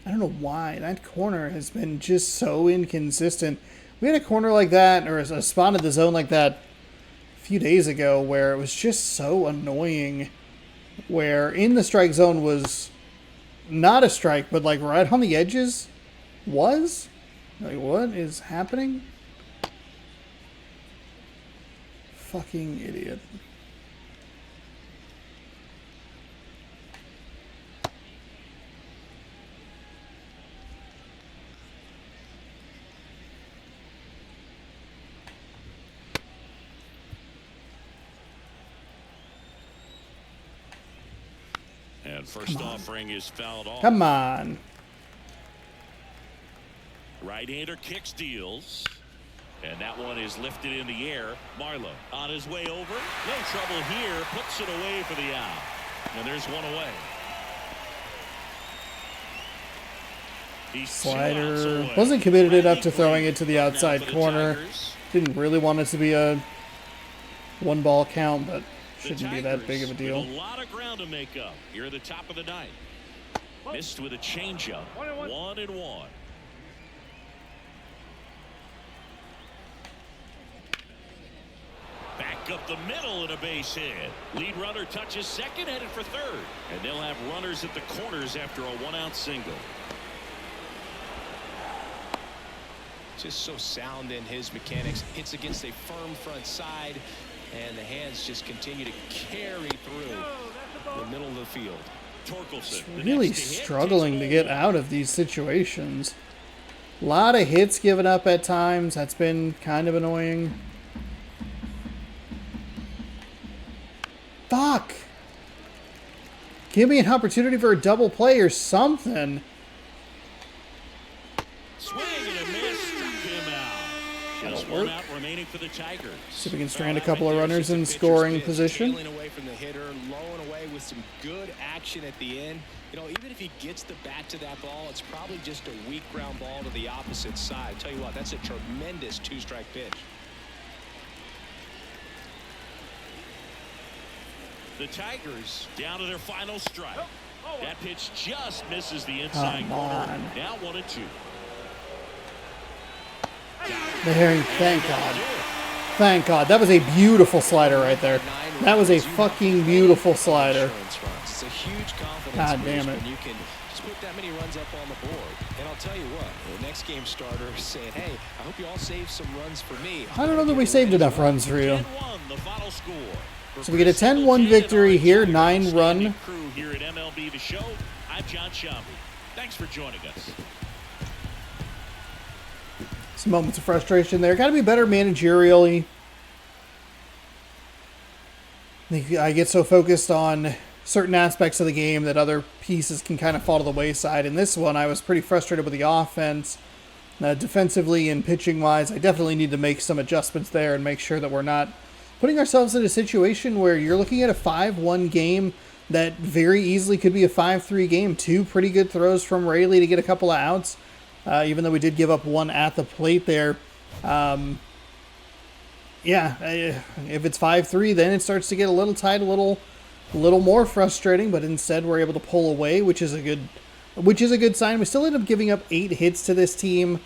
I don't know why that corner has been just so inconsistent. We had a corner like that, or a spot in the zone like that a few days ago where it was just so annoying, where in the strike zone was not a strike, but like right on the edges was? Like, what is happening? Fucking idiot. And first offering is fouled off. Come on. Right-hander kicks, deals. And that one is lifted in the air. Marlowe on his way over. No trouble here. Puts it away for the out. And there's one away. He's 2 outs Slider. away. Wasn't committed enough to Mighty throwing Green it to the now outside for the corner. Tigers. Didn't really want it to be a 1-ball count, but The shouldn't be that big of a Tigers deal. with a lot of ground to make up here at the top of the ninth. Missed with a changeup. 1-1. 1-1. Back up the middle and a base hit. Lead runner touches second, headed for third. And they'll have runners at the corners after a 1-out single. Just so sound in his mechanics. Hits against a firm front side, and the hands just continue to carry through the middle of the field. Torkelson. the Really next to hit, struggling takes to ball get one. out of these situations. A lot of hits given up at times. That's been kind of annoying. Fuck. Give me an opportunity for a double play or something. Swing and a miss. Struck him out. Just work. 1 out remaining for the Tigers. See if we can strand a couple of runners in scoring position. Tailing away from the hitter, lowing away with some good action at the end. You know, even if he gets the bat to that ball, it's probably just a weak ground ball to the opposite side. Tell you what, that's a tremendous 2-strike pitch. The Tigers down to their final strike. That pitch just misses the inside Come corner. on. Now 1-2. The herring, thank God. Thank God. That was a beautiful slider right there. That was a fucking beautiful slider. It's a huge confidence God damn boost it. when you can just put that many runs up on the board. And I'll tell you what, the next game starter is saying, hey, I hope you all save some runs for me. I don't know that we saved enough runs for you. 10-1, the final score. So we get a 10-1 victory here, 9-run. Crew here at MLB The Show. I'm John Shambi. Thanks for joining us. Some moments of frustration there. Got to be better managerially. I get so focused on certain aspects of the game that other pieces can kind of fall to the wayside. In this one, I was pretty frustrated with the offense. Defensively and pitching-wise, I definitely need to make some adjustments there and make sure that we're not putting ourselves in a situation where you're looking at a 5-1 game that very easily could be a 5-3 game. Two pretty good throws from Rayleigh to get a couple of outs, even though we did give up one at the plate there. If it's 5-3, then it starts to get a little tight, a little more frustrating. But instead, we're able to pull away, which is a good sign. We still end up giving up 8 hits to this team.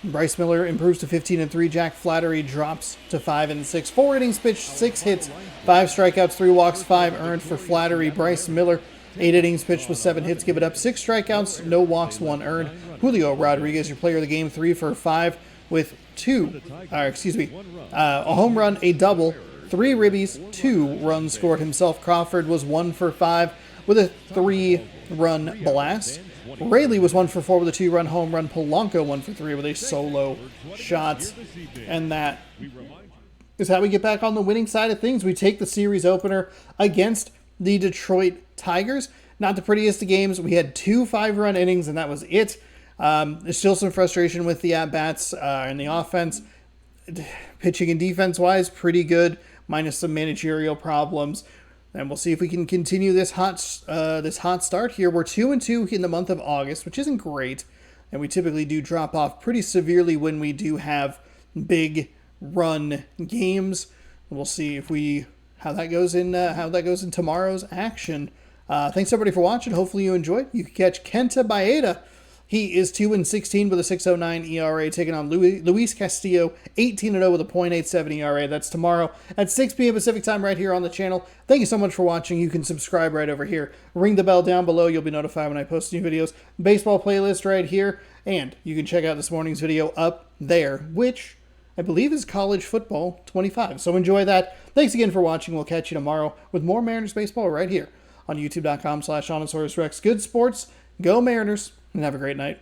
Bryce Miller improves to 15-3. Jack Flattery drops to 5-6. 4 innings pitched, 6 hits, 5 strikeouts, 3 walks, 5 earned for Flattery. Bryce Miller, 8 innings pitched with 7 hits, give it up 6 strikeouts, no walks, 1 earned. Julio Rodriguez, your player of the game, 3 for 5 with a home run, a double, 3 ribbies, 2 runs scored himself. Crawford was 1 for 5 with a 3-run blast. Rayleigh was 1 for 4 with a 2-run home run. Polanco 1 for 3 with a solo shot. And that is how we get back on the winning side of things. We take the series opener against the Detroit Tigers. Not the prettiest of games. We had 2 5-run innings, and that was it. There's still some frustration with the at-bats and the offense. Pitching and defense-wise, pretty good, minus some managerial problems. And we'll see if we can continue this hot start here. We're 2-2 in the month of August, which isn't great, and we typically do drop off pretty severely when we do have big run games. We'll see how that goes in tomorrow's action. Thanks everybody for watching. Hopefully you enjoyed. You can catch Kenta Baeda. He is 2-16 with a 6.09 ERA, taking on Luis Castillo, 18-0 with a .87 ERA. That's tomorrow at 6 p.m. Pacific time right here on the channel. Thank you so much for watching. You can subscribe right over here. Ring the bell down below. You'll be notified when I post new videos. Baseball playlist right here. And you can check out this morning's video up there, which I believe is College Football 25. So enjoy that. Thanks again for watching. We'll catch you tomorrow with more Mariners baseball right here on youtube.com/OnSourceRex. Good sports. Go Mariners. And have a great night.